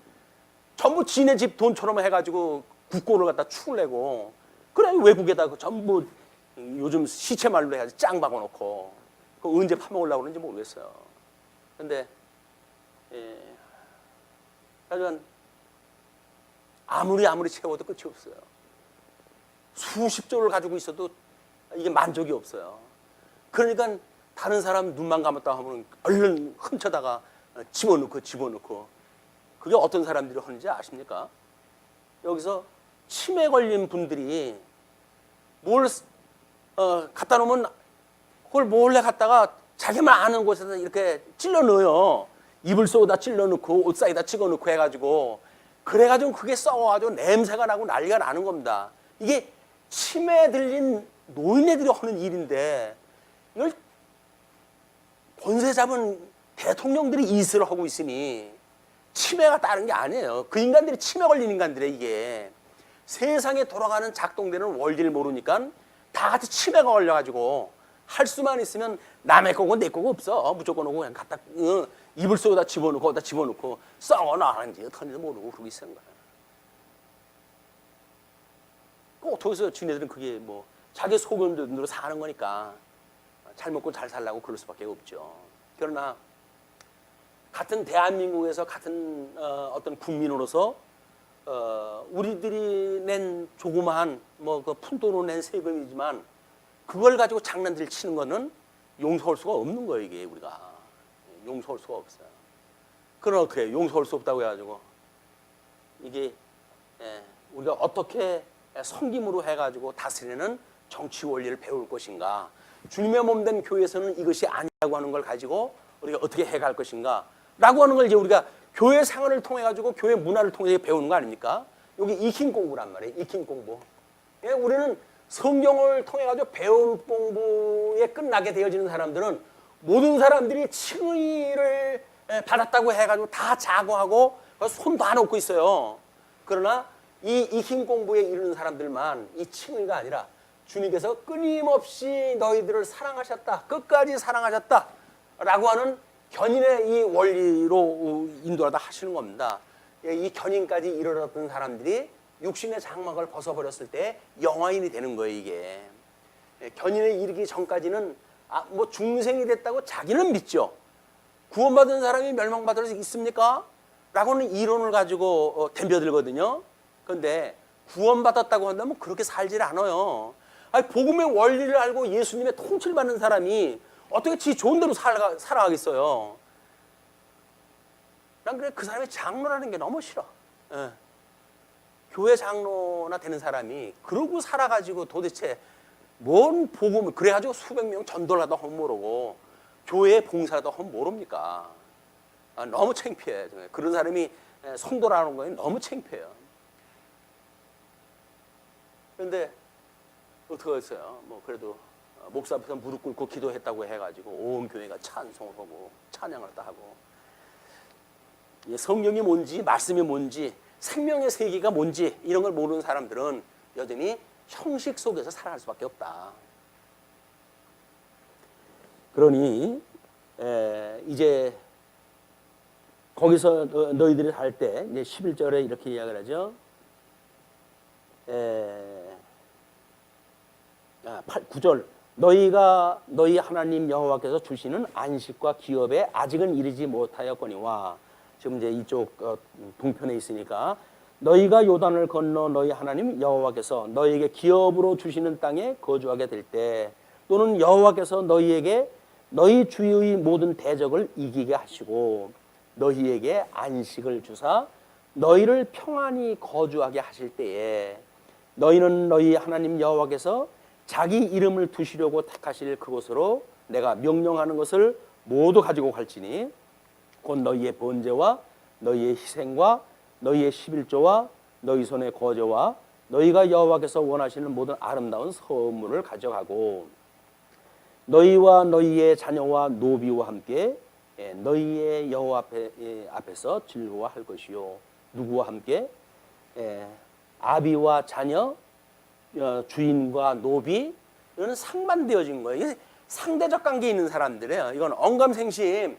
전부 지네 집 돈처럼 해가지고 국고를 갖다 축을 내고 그래 외국에다 그 전부 요즘 시체 말로 해가지고 짱 박아놓고 그 언제 파먹으려고 그러는지 모르겠어요. 근데 하여간 아무리 채워도 끝이 없어요. 수십 조를 가지고 있어도 이게 만족이 없어요. 그러니까 다른 사람 눈만 감았다 하면 얼른 훔쳐다가 집어넣고 그게 어떤 사람들이 하는지 아십니까? 여기서 치매 걸린 분들이 뭘 갖다 놓으면 그걸 몰래 갖다가 자기만 아는 곳에서 이렇게 찔러 넣어요. 이불 속에다 찔러 넣고 옷 사이에다 찍어 넣고 해가지고 그래가지고 그게 썩어가지고 냄새가 나고 난리가 나는 겁니다. 이게 치매 들린 노인네들이 하는 일인데 이걸 권세 잡은 대통령들이 이슬을 하고 있으니 치매가 다른 게 아니에요. 그 인간들이 치매 걸린 인간들이에요. 이게 세상에 돌아가는 작동되는 원리를 모르니까 다 같이 치매가 걸려가지고 할 수만 있으면 남의 거고 내 거고 없어. 무조건 오고 그냥 갖다 이불 속에다 집어넣고 어디다 집어넣고 썩어나는지 어떤지도 모르고 그러고 있는 거야. 어떻게 해서 지네들은 그게 뭐 자기 소견대로 사는 거니까 잘 먹고 잘 살라고 그럴 수밖에 없죠. 그러나 같은 대한민국에서 같은 어떤 국민으로서 우리들이 낸 조그마한 뭐 그 푼돈으로 낸 세금이지만 그걸 가지고 장난질 치는 거는 용서할 수가 없는 거예요. 이게 우리가 용서할 수가 없어요. 그럼 어떻게 용서할 수 없다고 해가지고 이게 우리가 어떻게 섬김으로 해가지고 다스리는 정치 원리를 배울 것인가, 주님의 몸된 교회에서는 이것이 아니라고 하는 걸 가지고 우리가 어떻게 해갈 것인가 라고 하는 걸 이제 우리가 교회 생활을 통해 가지고 교회 문화를 통해 배우는 거 아닙니까? 여기 익힌 공부란 말이에요. 익힌 공부. 우리는 성경을 통해 가지고 배울 공부에 끝나게 되어지는 사람들은 모든 사람들이 칭의를 받았다고 해가지고 다 자고하고 손 다 놓고 있어요. 그러나 이 익힌 공부에 이르는 사람들만 이 칭의가 아니라 주님께서 끊임없이 너희들을 사랑하셨다, 끝까지 사랑하셨다 라고 하는 견인의 이 원리로 인도하다 하시는 겁니다. 이 견인까지 이르렀던 사람들이 육신의 장막을 벗어버렸을 때 영화인이 되는 거예요. 이게 견인에 이르기 전까지는 뭐 중생이 됐다고 자기는 믿죠. 구원받은 사람이 멸망받을 수 있습니까? 라고는 이론을 가지고 덤벼들거든요. 그런데 구원받았다고 한다면 그렇게 살질 않아요. 아니, 복음의 원리를 알고 예수님의 통치를 받는 사람이 어떻게 지 좋은 대로 살아가겠어요? 난 그래 그 사람이 장로라는 게 너무 싫어. 교회 장로나 되는 사람이 그러고 살아가지고 도대체 뭔 복음을 그래가지고 수백 명 전도를 하다 험 모르고 교회에 봉사하다 험 모릅니까? 너무 창피해. 그런 사람이 성도라는 거는 너무 창피해요. 그런데 어떻게 했어요? 뭐 그래도 목사 앞에서 무릎 꿇고 기도했다고 해가지고 온 교회가 찬송을 하고 찬양을 다 하고, 성령이 뭔지 말씀이 뭔지 생명의 세계가 뭔지 이런 걸 모르는 사람들은 여전히 형식 속에서 살아갈 수밖에 없다. 그러니 이제 거기서 너희들이 할 때 11절에 이렇게 이야기를 하죠. 9절 너희 하나님 여호와께서 주시는 안식과 기업에 아직은 이르지 못하였거니와, 지금 이제 이쪽 동편에 있으니까 너희가 요단을 건너 너희 하나님 여호와께서 너희에게 기업으로 주시는 땅에 거주하게 될 때, 또는 여호와께서 너희에게 너희 주의 모든 대적을 이기게 하시고 너희에게 안식을 주사 너희를 평안히 거주하게 하실 때에, 너희는 너희 하나님 여호와께서 자기 이름을 두시려고 택하실 그곳으로 내가 명령하는 것을 모두 가지고 갈지니, 곧 너희의 번제와 너희의 희생과 너희의 11조와 너희 손의 거제와 너희가 여호와께서 원하시는 모든 아름다운 선물을 가져가고, 너희와 너희의 자녀와 노비와 함께 너희의 여호와 앞에서 즐거워할 것이요. 누구와 함께? 아비와 자녀, 주인과 노비. 이거는 상반되어진 거예요. 이게 상대적 관계에 있는 사람들이에요. 이건 언감생심.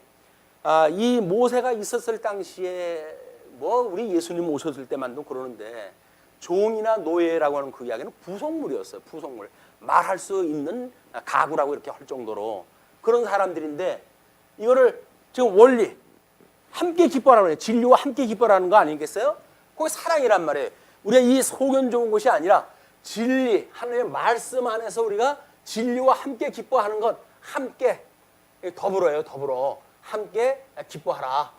이 모세가 있었을 당시에 뭐 우리 예수님 오셨을 때만도 그러는데 종이나 노예라고 하는 그 이야기는 부속물이었어요. 부속물. 말할 수 있는 가구라고 이렇게 할 정도로 그런 사람들인데, 이거를 지금 원리 함께 기뻐하라고 해요. 진리와 함께 기뻐하라는 거 아니겠어요? 그게 사랑이란 말이에요. 우리가 이 소견 좋은 것이 아니라 진리, 하나님의 말씀 안에서 우리가 진리와 함께 기뻐하는 것, 함께 더불어요. 더불어 함께 기뻐하라.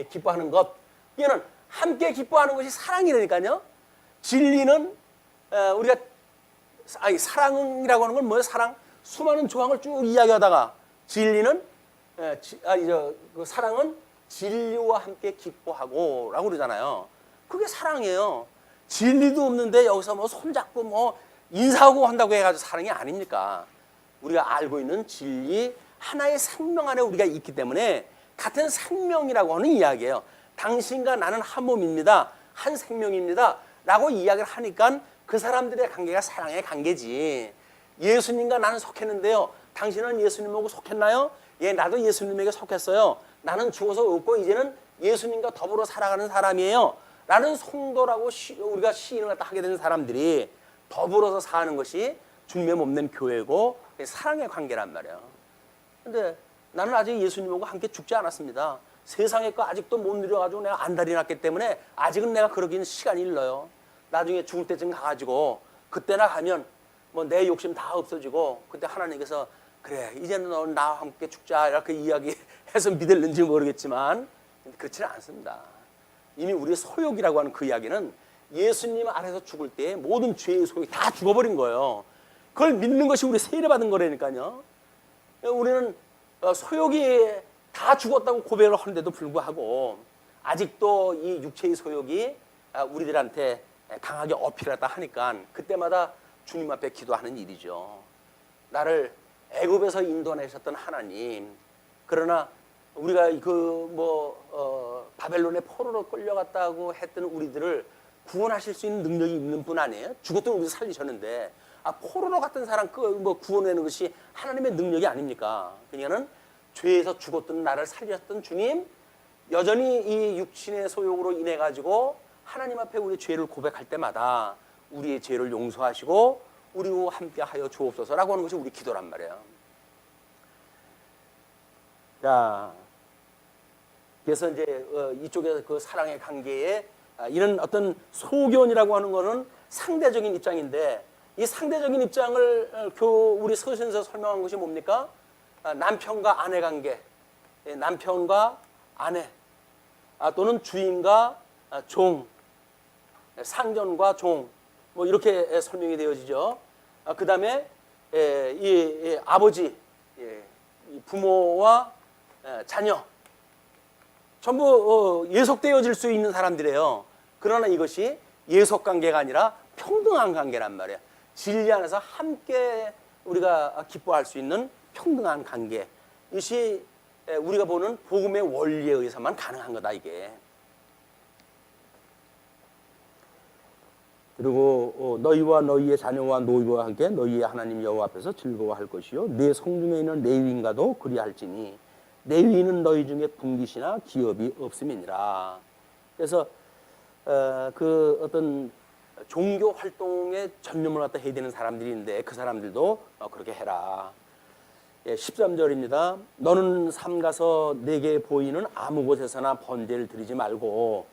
기뻐하는 것, 이거는 함께 기뻐하는 것이 사랑이라니까요. 진리는 우리가 사랑이라고 하는 건 뭐예요? 사랑, 수많은 조항을 쭉 이야기하다가 진리는 그 사랑은 진리와 함께 기뻐하고 라고 그러잖아요. 그게 사랑이에요. 진리도 없는데 여기서 뭐 손잡고 뭐 인사하고 한다고 해가지고 사랑이 아닙니까? 우리가 알고 있는 진리, 하나의 생명 안에 우리가 있기 때문에 같은 생명이라고 하는 이야기예요. 당신과 나는 한 몸입니다, 한 생명입니다 라고 이야기를 하니까 그 사람들의 관계가 사랑의 관계지. 예수님과 나는 속했는데요, 당신은 예수님하고 속했나요? 예, 나도 예수님에게 속했어요. 나는 죽어서 없고 이제는 예수님과 더불어 살아가는 사람이에요 라는 성도라고 우리가 시인을 갖다 하게 되는 사람들이 더불어서 사는 것이 주님의 몸된 교회고 사랑의 관계란 말이에요. 근데 나는 아직 예수님하고 함께 죽지 않았습니다. 세상의 거 아직도 못 누려가지고 내가 안달이 났기 때문에 아직은 내가 그러기는 시간이 일러요. 나중에 죽을 때쯤 가가지고 그때나 가면 뭐 내 욕심 다 없어지고 그때 하나님께서 그래 이제는 너 나와 함께 죽자 이렇게 이야기해서 믿을는지 모르겠지만 그렇지는 않습니다. 이미 우리의 소욕이라고 하는 그 이야기는 예수님 아래서 죽을 때 모든 죄의 소욕이 다 죽어버린 거예요. 그걸 믿는 것이 우리 세례받은 거라니까요. 우리는 소욕이 다 죽었다고 고백을 하는데도 불구하고 아직도 이 육체의 소욕이 우리들한테 강하게 어필했다 하니까 그때마다 주님 앞에 기도하는 일이죠. 나를 애굽에서 인도내셨던 하나님, 그러나 우리가 바벨론의 포로로 끌려갔다고 했던 우리들을 구원하실 수 있는 능력이 있는 분 아니에요? 죽었던 우리 살리셨는데 포로로 갔던 사람 구원하는 것이 하나님의 능력이 아닙니까? 그러니까는 죄에서 죽었던 나를 살리셨던 주님, 여전히 이 육신의 소욕으로 인해 가지고 하나님 앞에 우리 죄를 고백할 때마다 우리의 죄를 용서하시고 우리와 함께하여 주옵소서라고 하는 것이 우리 기도란 말이에요. 자, 그래서 이제 이쪽에 그 사랑의 관계에 이런 어떤 소견이라고 하는 것은 상대적인 입장인데 이 상대적인 입장을 우리 서신에서 설명한 것이 뭡니까? 남편과 아내 관계, 남편과 아내, 또는 주인과 종, 상전과 종, 뭐 이렇게 설명이 되어지죠. 그 다음에 이 아버지, 부모와 자녀, 전부 예속되어질 수 있는 사람들이에요. 그러나 이것이 예속 관계가 아니라 평등한 관계란 말이에요. 진리 안에서 함께 우리가 기뻐할 수 있는 평등한 관계. 이것이 우리가 보는 복음의 원리에 의해서만 가능한 거다 이게. 그리고 너희와 너희의 자녀와 노이와 함께 너희의 하나님 여호와 앞에서 즐거워할 것이요 네 성중에 있는 레위인과도 그리할지니 레위인은 너희 중에 분깃이나 기업이 없음이니라. 그래서 그 어떤 종교 활동에 전념을 갖다 해야 되는 사람들이 있는데 그 사람들도 그렇게 해라. 13절입니다. 너는 삼가서 내게 보이는 아무 곳에서나 번제를 드리지 말고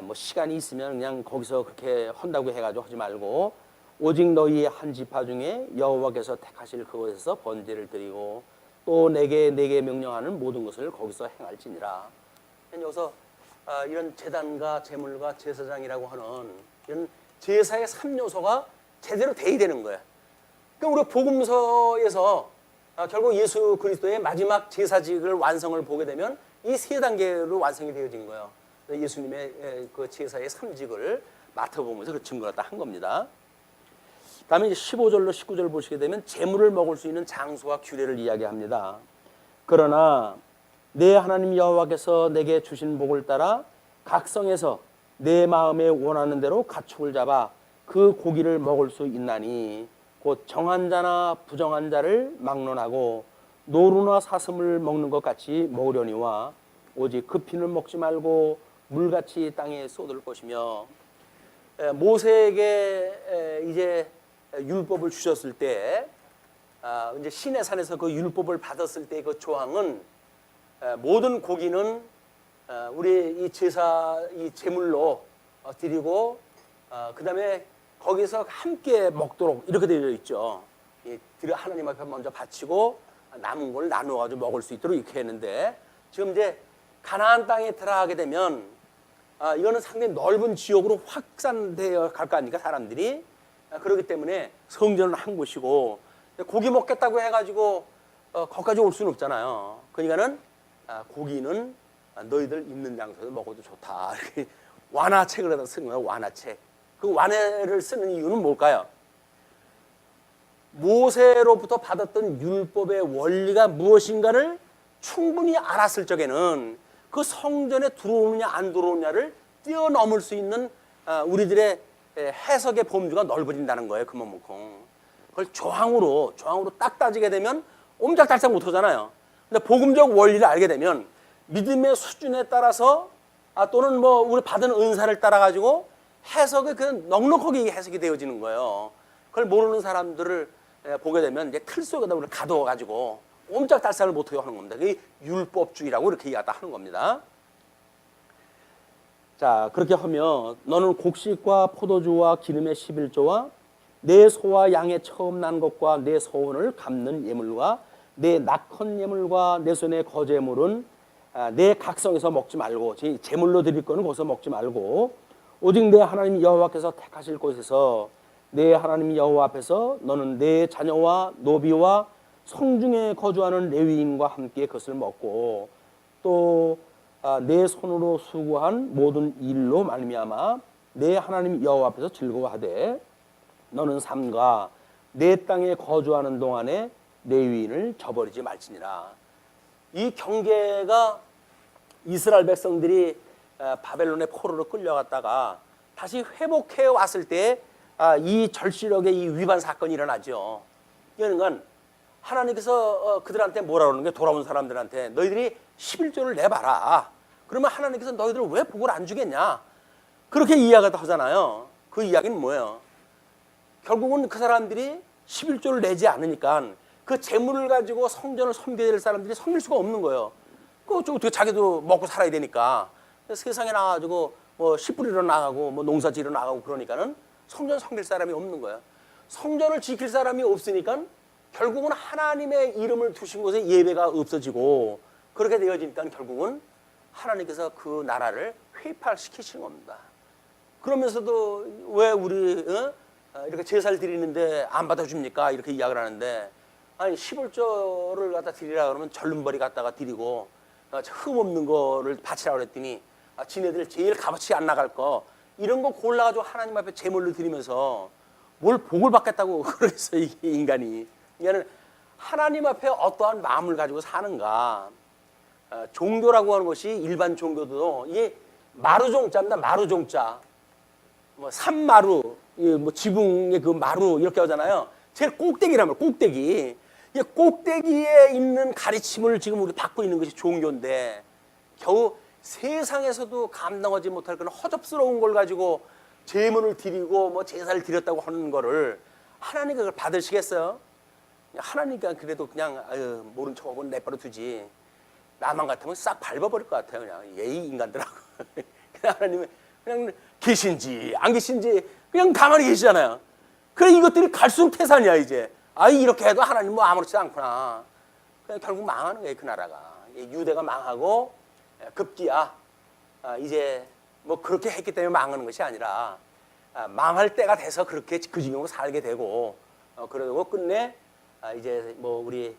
뭐 시간이 있으면 그냥 거기서 그렇게 한다고 해가지고 하지 말고 오직 너희의 한 지파 중에 여호와께서 택하실 그곳에서 번제를 드리고 또 내게 명령하는 모든 것을 거기서 행할지니라. 여기서 이런 제단과 제물과 제사장이라고 하는 이런 제사의 3요소가 제대로 돼야 되는 거예요. 그러니까 우리 복음서에서 결국 예수 그리스도의 마지막 제사직을 완성을 보게 되면 이 세 단계로 완성이 되어진 거예요. 예수님의 그 제사의 3직을 맡아보면서 그 증거를 다 한 겁니다. 다음에 이제 15절로 19절 보시게 되면 제물을 먹을 수 있는 장소와 규례를 이야기합니다. 그러나 내 하나님 여호와께서 내게 주신 복을 따라 각성에서 내 마음에 원하는 대로 가축을 잡아 그 고기를 먹을 수 있나니 곧 정한 자나 부정한 자를 막론하고 노루나 사슴을 먹는 것 같이 먹으려니와 오직 그 피는 먹지 말고 물같이 땅에 쏟을 것이며 모세에게 이제 율법을 주셨을 때 이제 시내산에서 그 율법을 받았을 때 그 조항은 모든 고기는 우리 이 제사 이 제물로 드리고 그 다음에 거기서 함께 먹도록 이렇게 되어 있죠. 하나님 앞에 먼저 바치고 남은 걸 나누어 가지고 먹을 수 있도록 이렇게 했는데 지금 이제 가나안 땅에 들어가게 되면 이거는 상당히 넓은 지역으로 확산되어 갈 거 아닙니까 사람들이. 그렇기 때문에 성전은 한 곳이고 고기 먹겠다고 해가지고 거기까지 올 수는 없잖아요. 그러니까는 고기는 너희들 있는 장소에서 먹어도 좋다. 이렇게 완화책을 갖다 쓰는 거예요. 완화책. 그 완화를 쓰는 이유는 뭘까요? 모세로부터 받았던 율법의 원리가 무엇인가를 충분히 알았을 적에는 그 성전에 들어오느냐 안 들어오느냐를 뛰어넘을 수 있는 우리들의 해석의 범주가 넓어진다는 거예요. 그만큼. 그걸 조항으로 딱 따지게 되면 옴짝달싹 못하잖아요. 근데 복음적 원리를 알게 되면 믿음의 수준에 따라서 또는 뭐 우리 받은 은사를 따라 가지고 해석이 그냥 넉넉하게 해석이 되어지는 거예요. 그걸 모르는 사람들을 보게 되면 이제 틀 속에다 우리를 가둬 가지고 옴짝달싹을 못하게 하는 겁니다. 그게 율법주의라고 이렇게 이야기하다 하는 겁니다. 자, 그렇게 하면 너는 곡식과 포도주와 기름의 11조와 내 소와 양의 처음 난 것과 내 소원을 갚는 예물과 내 낙헌 예물과 내 손의 거제물은 내 각성에서 먹지 말고, 제물로 드릴 거는 거기서 먹지 말고 오직 내 하나님 여호와께서 택하실 곳에서 내 하나님 여호와 앞에서 너는 내 자녀와 노비와 성중에 거주하는 레위인과 함께 그것을 먹고 또 내 손으로 수고한 모든 일로 말미암아 내 하나님 여호와 앞에서 즐거워하되 너는 삼가 내 땅에 거주하는 동안에 레위인을 저버리지 말지니라. 이 경계가 이스라엘 백성들이 바벨론의 포로로 끌려갔다가 다시 회복해 왔을 때 이 절실하게 이 위반 사건이 일어나죠. 그러니까 하나님께서 그들한테 뭐라 그러는 게, 돌아온 사람들한테 너희들이 11조를 내봐라. 그러면 하나님께서 너희들을 왜 복을 안 주겠냐, 그렇게 이야기도 하잖아요. 그 이야기는 뭐예요? 결국은 그 사람들이 11조를 내지 않으니까 그 재물을 가지고 성전을 섬겨야 될 사람들이 섬길 수가 없는 거예요. 그 어떻게 자기도 먹고 살아야 되니까 세상에 나가지고 뭐 씨 뿌리러 나가고 뭐 농사 지러 나가고 그러니까는 성전 섬길 사람이 없는 거예요. 성전을 지킬 사람이 없으니까 결국은 하나님의 이름을 두신 곳에 예배가 없어지고 그렇게 되어지니까 결국은 하나님께서 그 나라를 회파시키시는 겁니다. 그러면서도 왜 우리 이렇게 제사를 드리는데 안 받아줍니까? 이렇게 이야기를 하는데, 아니 11조를 갖다 드리라 그러면 절름벌이 갖다가 드리고 흠 없는 거를 바치라고 그랬더니 지네들 제일 값어치 안 나갈 거 이런 거 골라가지고 하나님 앞에 제물로 드리면서 뭘 복을 받겠다고 그러겠어 이 인간이. 그러니까 하나님 앞에 어떠한 마음을 가지고 사는가. 종교라고 하는 것이 일반 종교도 이게 마루종자입니다. 마루종자. 뭐 산마루, 뭐 지붕의 그 마루 이렇게 하잖아요. 제일 꼭대기라면 꼭대기. 이 꼭대기에 있는 가르침을 지금 우리 받고 있는 것이 종교인데 겨우 세상에서도 감당하지 못할 그런 허접스러운 걸 가지고 제물을 드리고 뭐 제사를 드렸다고 하는 거를 하나님이 그걸 받으시겠어요? 하나님께 그래도 그냥 모른 척하고 내버려 두지. 나만 같으면 싹 밟아버릴 것 같아요. 그냥 예의 인간들하고. 그냥 하나님은 그냥 계신지 안 계신지 그냥 가만히 계시잖아요. 그래 이것들이 갈수록 태산이야 이제. 이렇게 해도 하나님 뭐 아무렇지 않구나. 그냥 결국 망하는 거예요 그 나라가. 유대가 망하고 급기야 이제 뭐 그렇게 했기 때문에 망하는 것이 아니라 망할 때가 돼서 그렇게 그 지경으로 살게 되고 그러고 끝내 이제 뭐 우리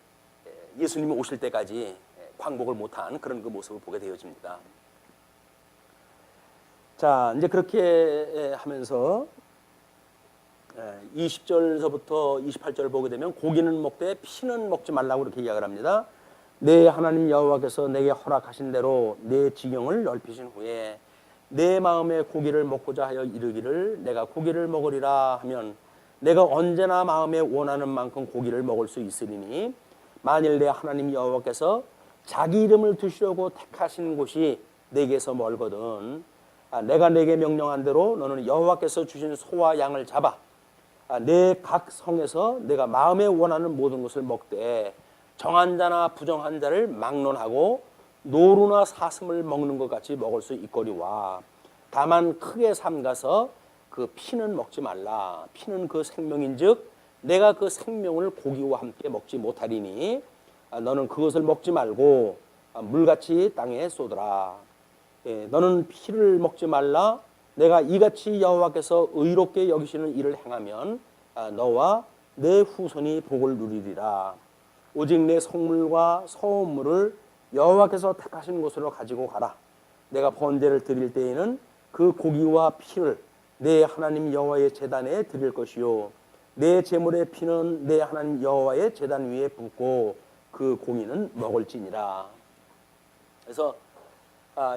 예수님이 오실 때까지 광복을 못한 그런 그 모습을 보게 되어집니다. 자, 이제 그렇게 하면서 20절서부터 28절을 보게 되면 고기는 먹되 피는 먹지 말라고 이렇게 이야기를 합니다. 내 하나님 여호와께서 내게 허락하신 대로 내 지경을 넓히신 후에 내 마음에 고기를 먹고자 하여 이르기를 내가 고기를 먹으리라 하면 내가 언제나 마음에 원하는 만큼 고기를 먹을 수 있으리니 만일 내 하나님 여호와께서 자기 이름을 두시려고 택하신 곳이 내게서 멀거든 내가 내게 명령한 대로 너는 여호와께서 주신 소와 양을 잡아 내 각 성에서 내가 마음에 원하는 모든 것을 먹되 정한 자나 부정한 자를 막론하고 노루나 사슴을 먹는 것 같이 먹을 수 있거니와 다만 크게 삼가서 그 피는 먹지 말라. 피는 그 생명인즉 내가 그 생명을 고기와 함께 먹지 못하리니 너는 그것을 먹지 말고 물같이 땅에 쏟으라. 너는 피를 먹지 말라. 내가 이같이 여호와께서 의롭게 여기시는 일을 행하면 너와 내 후손이 복을 누리리라. 오직 내 성물과 소원물을 여호와께서 택하신 곳으로 가지고 가라. 내가 번제를 드릴 때에는 그 고기와 피를 내 하나님 여호와의 제단에 드릴 것이요 내 제물의 피는 내 하나님 여호와의 제단 위에 붓고 그 고기는 먹을지니라. 그래서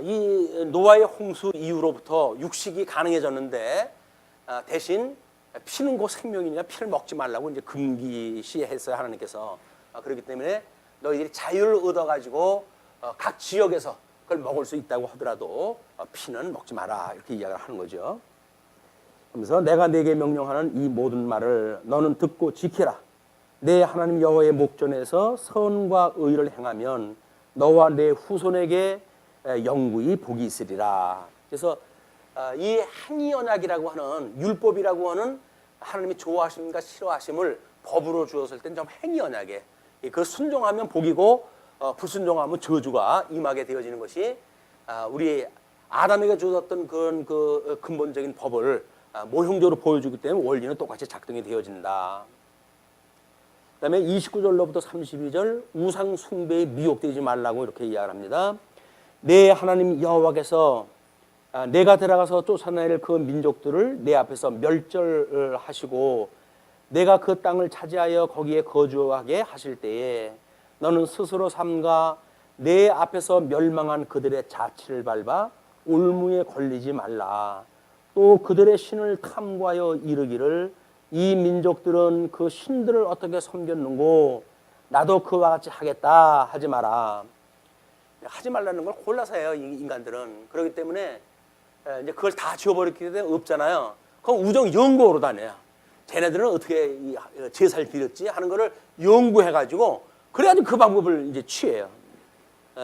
이 노아의 홍수 이후로부터 육식이 가능해졌는데 대신 피는 곧 생명이니까 피를 먹지 말라고 이제 금기시했어요 하나님께서. 그렇기 때문에 너희들이 자유를 얻어가지고 각 지역에서 그걸 먹을 수 있다고 하더라도 피는 먹지 마라 이렇게 이야기를 하는 거죠. 그래서 내가 네게 명령하는 이 모든 말을 너는 듣고 지키라. 내 하나님 여호와의 목전에서 선과 의를 행하면 너와 내 후손에게 영구히 복이 있으리라. 그래서 이 행위 언약이라고 하는 율법이라고 하는 하나님이 좋아하심과 싫어하심을 법으로 주었을 땐 좀 행위 언약에 그 순종하면 복이고 불순종하면 저주가 임하게 되어지는 것이 우리 아담에게 주었던 그런 그 근본적인 법을 모형적으로 보여주기 때문에 원리는 똑같이 작동이 되어진다. 그 다음에 29절로부터 32절 우상 숭배에 미혹되지 말라고 이렇게 이야기를 합니다. 내 하나님 여호와께서 내가 들어가서 쫓아낼 그 민족들을 내 앞에서 멸절하시고 내가 그 땅을 차지하여 거기에 거주하게 하실 때에 너는 스스로 삼가 내 앞에서 멸망한 그들의 자취를 밟아 올무에 걸리지 말라. 또 그들의 신을 탐구하여 이르기를 이 민족들은 그 신들을 어떻게 섬겼는고 나도 그와 같이 하겠다 하지 마라. 하지 말라는 걸 골라서 해요, 이 인간들은. 그렇기 때문에 이제 그걸 다 지워버렸기 때문에 없잖아요. 그럼 우정 연구하러 다녀요. 쟤네들은 어떻게 제사를 드렸지 하는 거를 연구해가지고 그래가지고 그 방법을 이제 취해요.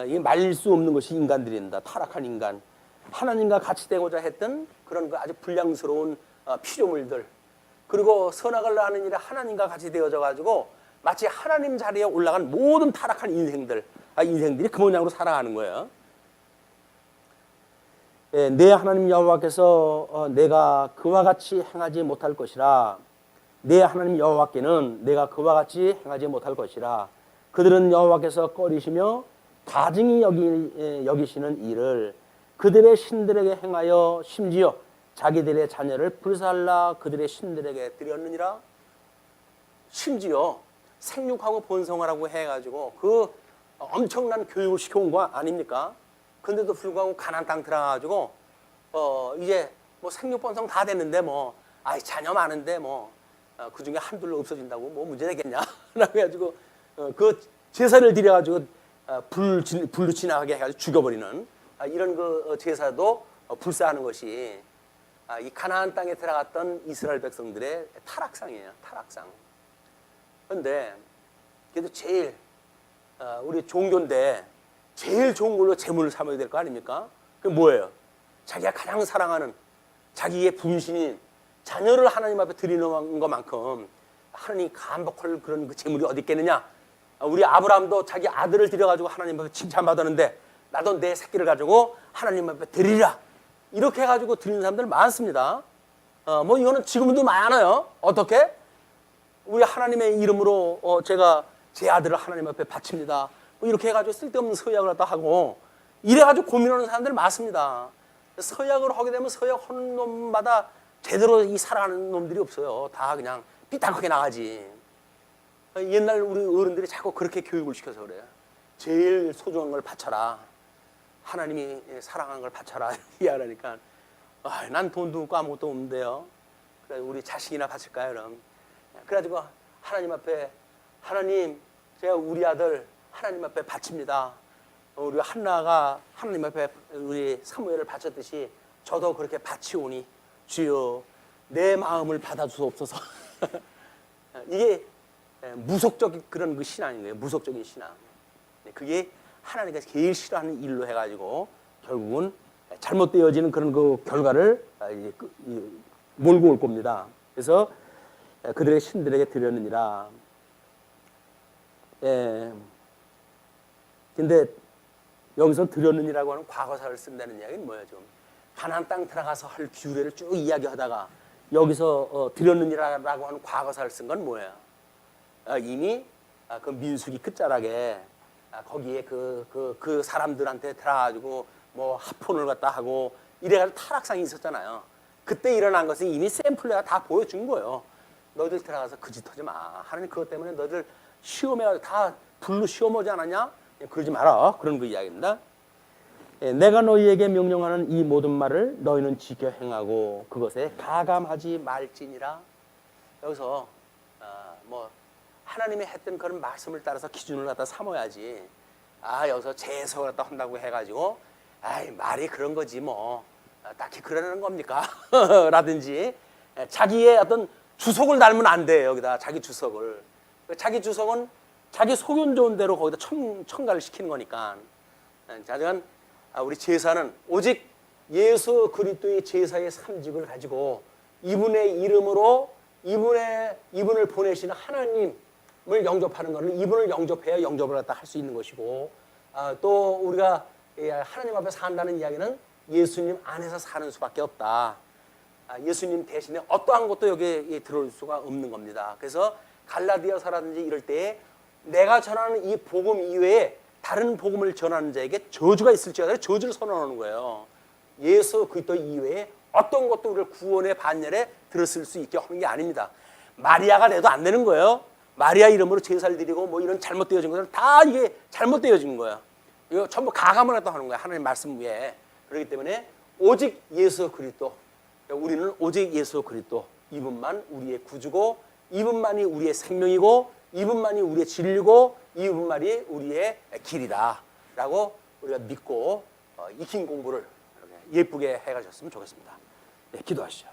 이게 말릴 수 없는 것이 인간들입니다. 타락한 인간. 하나님과 같이 되고자 했던 그런 그 아주 불량스러운 피조물들. 그리고 선악을 하는 일에 하나님과 같이 되어져 가지고 마치 하나님 자리에 올라간 모든 타락한 인생들이 그 모양으로 살아가는 거예요. 내 하나님 여호와께서 내가 그와 같이 행하지 못할 것이라. 내 하나님 여호와께는 내가 그와 같이 행하지 못할 것이라. 그들은 여호와께서 꺼리시며 가증히 여기시는 일을 그들의 신들에게 행하여 심지어 자기들의 자녀를 불살라 그들의 신들에게 드렸느니라. 심지어 생육하고 번성하라고 해가지고 그 엄청난 교육을 시켜온 거 아닙니까? 근데도 불구하고 가나안 땅 들어가가지고 이제 뭐 생육 번성 다 됐는데 뭐 자녀 많은데 뭐 그 중에 한둘로 없어진다고 뭐 문제 되겠냐? 라고 해가지고 그 제사를 드려가지고 불로 지나가게 해가지고 죽여버리는 이런 그 제사도 불사하는 것이 이 가나안 땅에 들어갔던 이스라엘 백성들의 타락상이에요. 타락상. 그런데 그래도 제일 우리 종교인데 제일 좋은 걸로 재물을 삼아야 될 거 아닙니까? 그게 뭐예요? 자기가 가장 사랑하는 자기의 분신인 자녀를 하나님 앞에 드리는 것만큼 하나님이 감복할 그런 그 재물이 어디 있겠느냐? 우리 아브라함도 자기 아들을 드려가지고 하나님 앞에 칭찬받았는데 나도 내 새끼를 가지고 하나님 앞에 드리라. 이렇게 해가지고 드리는 사람들 많습니다. 뭐 이거는 지금도 많아요. 어떻게? 우리 하나님의 이름으로 제가 제 아들을 하나님 앞에 바칩니다. 뭐 이렇게 해가지고 쓸데없는 서약을 갖다 하고 이래가지고 고민하는 사람들 많습니다. 서약을 하게 되면 서약 하는 놈마다 제대로 이 살아가는 놈들이 없어요. 다 그냥 삐딱하게 나가지. 옛날 우리 어른들이 자꾸 그렇게 교육을 시켜서 그래요. 제일 소중한 걸 바쳐라. 하나님이 사랑하는 걸 바쳐라. 이야기하니까 난 돈도 없고 아무것도 없는데요. 그래 우리 자식이나 바칠까요? 그럼. 그래가지고 하나님 앞에 하나님 제가 우리 아들 하나님 앞에 바칩니다. 우리 한나가 하나님 앞에 우리 사무엘을 바쳤듯이 저도 그렇게 바치오니 주여 내 마음을 받아주옵소서. 이게 무속적인 그런 그 신앙인 거예요. 무속적인 신앙. 그게 하나님께서 제일 싫어하는 일로 해가지고 결국은 잘못되어지는 그런 그 결과를 몰고 올 겁니다. 그래서 그들의 신들에게 드렸느니라. 근데 여기서 드렸느니라고 하는 과거사를 쓴다는 이야기는 뭐예요? 좀 가나안 땅 들어가서 할 규례를 쭉 이야기하다가 여기서 드렸느니라고 하는 과거사를 쓴 건 뭐예요? 이미 그 민수기 끝자락에 거기에 그 사람들한테 들어가지고 뭐 합혼을 갖다 하고 이래가지고 타락상이 있었잖아요. 그때 일어난 것은 이미 샘플레가 다 보여준 거예요. 너희들 들어가서 그 짓 하지 마. 하나님 그것 때문에 너희들 시험에 다 불로 시험 오지 않았냐? 그러지 마라. 그런 그 이야기입니다. 내가 너희에게 명령하는 이 모든 말을 너희는 지켜 행하고 그것에 가감하지 말지니라. 여기서 뭐 하나님이 했던 그런 말씀을 따라서 기준을 갖다 삼아야지. 여기서 제석을 갖다 한다고 해가지고 말이 그런 거지 뭐 딱히 그러는 겁니까? 라든지 자기의 어떤 주석을 달면 안 돼요. 여기다 자기 주석을. 자기 주석은 자기 속연 좋은 대로 거기다 첨가를 시키는 거니까. 자전 우리 제사는 오직 예수 그리스도의 제사의 삶직을 가지고 이분의 이름으로 이분을 보내시는 하나님을 영접하는 것은 이분을 영접해야 영접을 갖다 할 수 있는 것이고, 또 우리가 하나님 앞에 산다는 이야기는 예수님 안에서 사는 수밖에 없다. 예수님 대신에 어떠한 것도 여기에 들어올 수가 없는 겁니다. 그래서 갈라디아서라든지 이럴 때에 내가 전하는 이 복음 이외에 다른 복음을 전하는 자에게 저주가 있을지라도 저주를 선언하는 거예요. 예수 그리스도 이외에 어떤 것도 우리를 구원의 반열에 들었을 수 있게 하는 게 아닙니다. 마리아가 돼도 안 되는 거예요. 마리아 이름으로 제사를 드리고 뭐 이런 잘못되어진 것은 다 이게 잘못되어진 거예요. 이거 전부 가감을 했다 하는 거예요. 하나님 말씀 위에. 그렇기 때문에 오직 예수 그리스도, 우리는 오직 예수 그리스도, 이분만 우리의 구주고, 이분만이 우리의 생명이고, 이분만이 우리의 진리고, 이분만이 우리의 길이다 라고 우리가 믿고 익힌 공부를 예쁘게 해가셨으면 좋겠습니다. 네, 기도하시죠.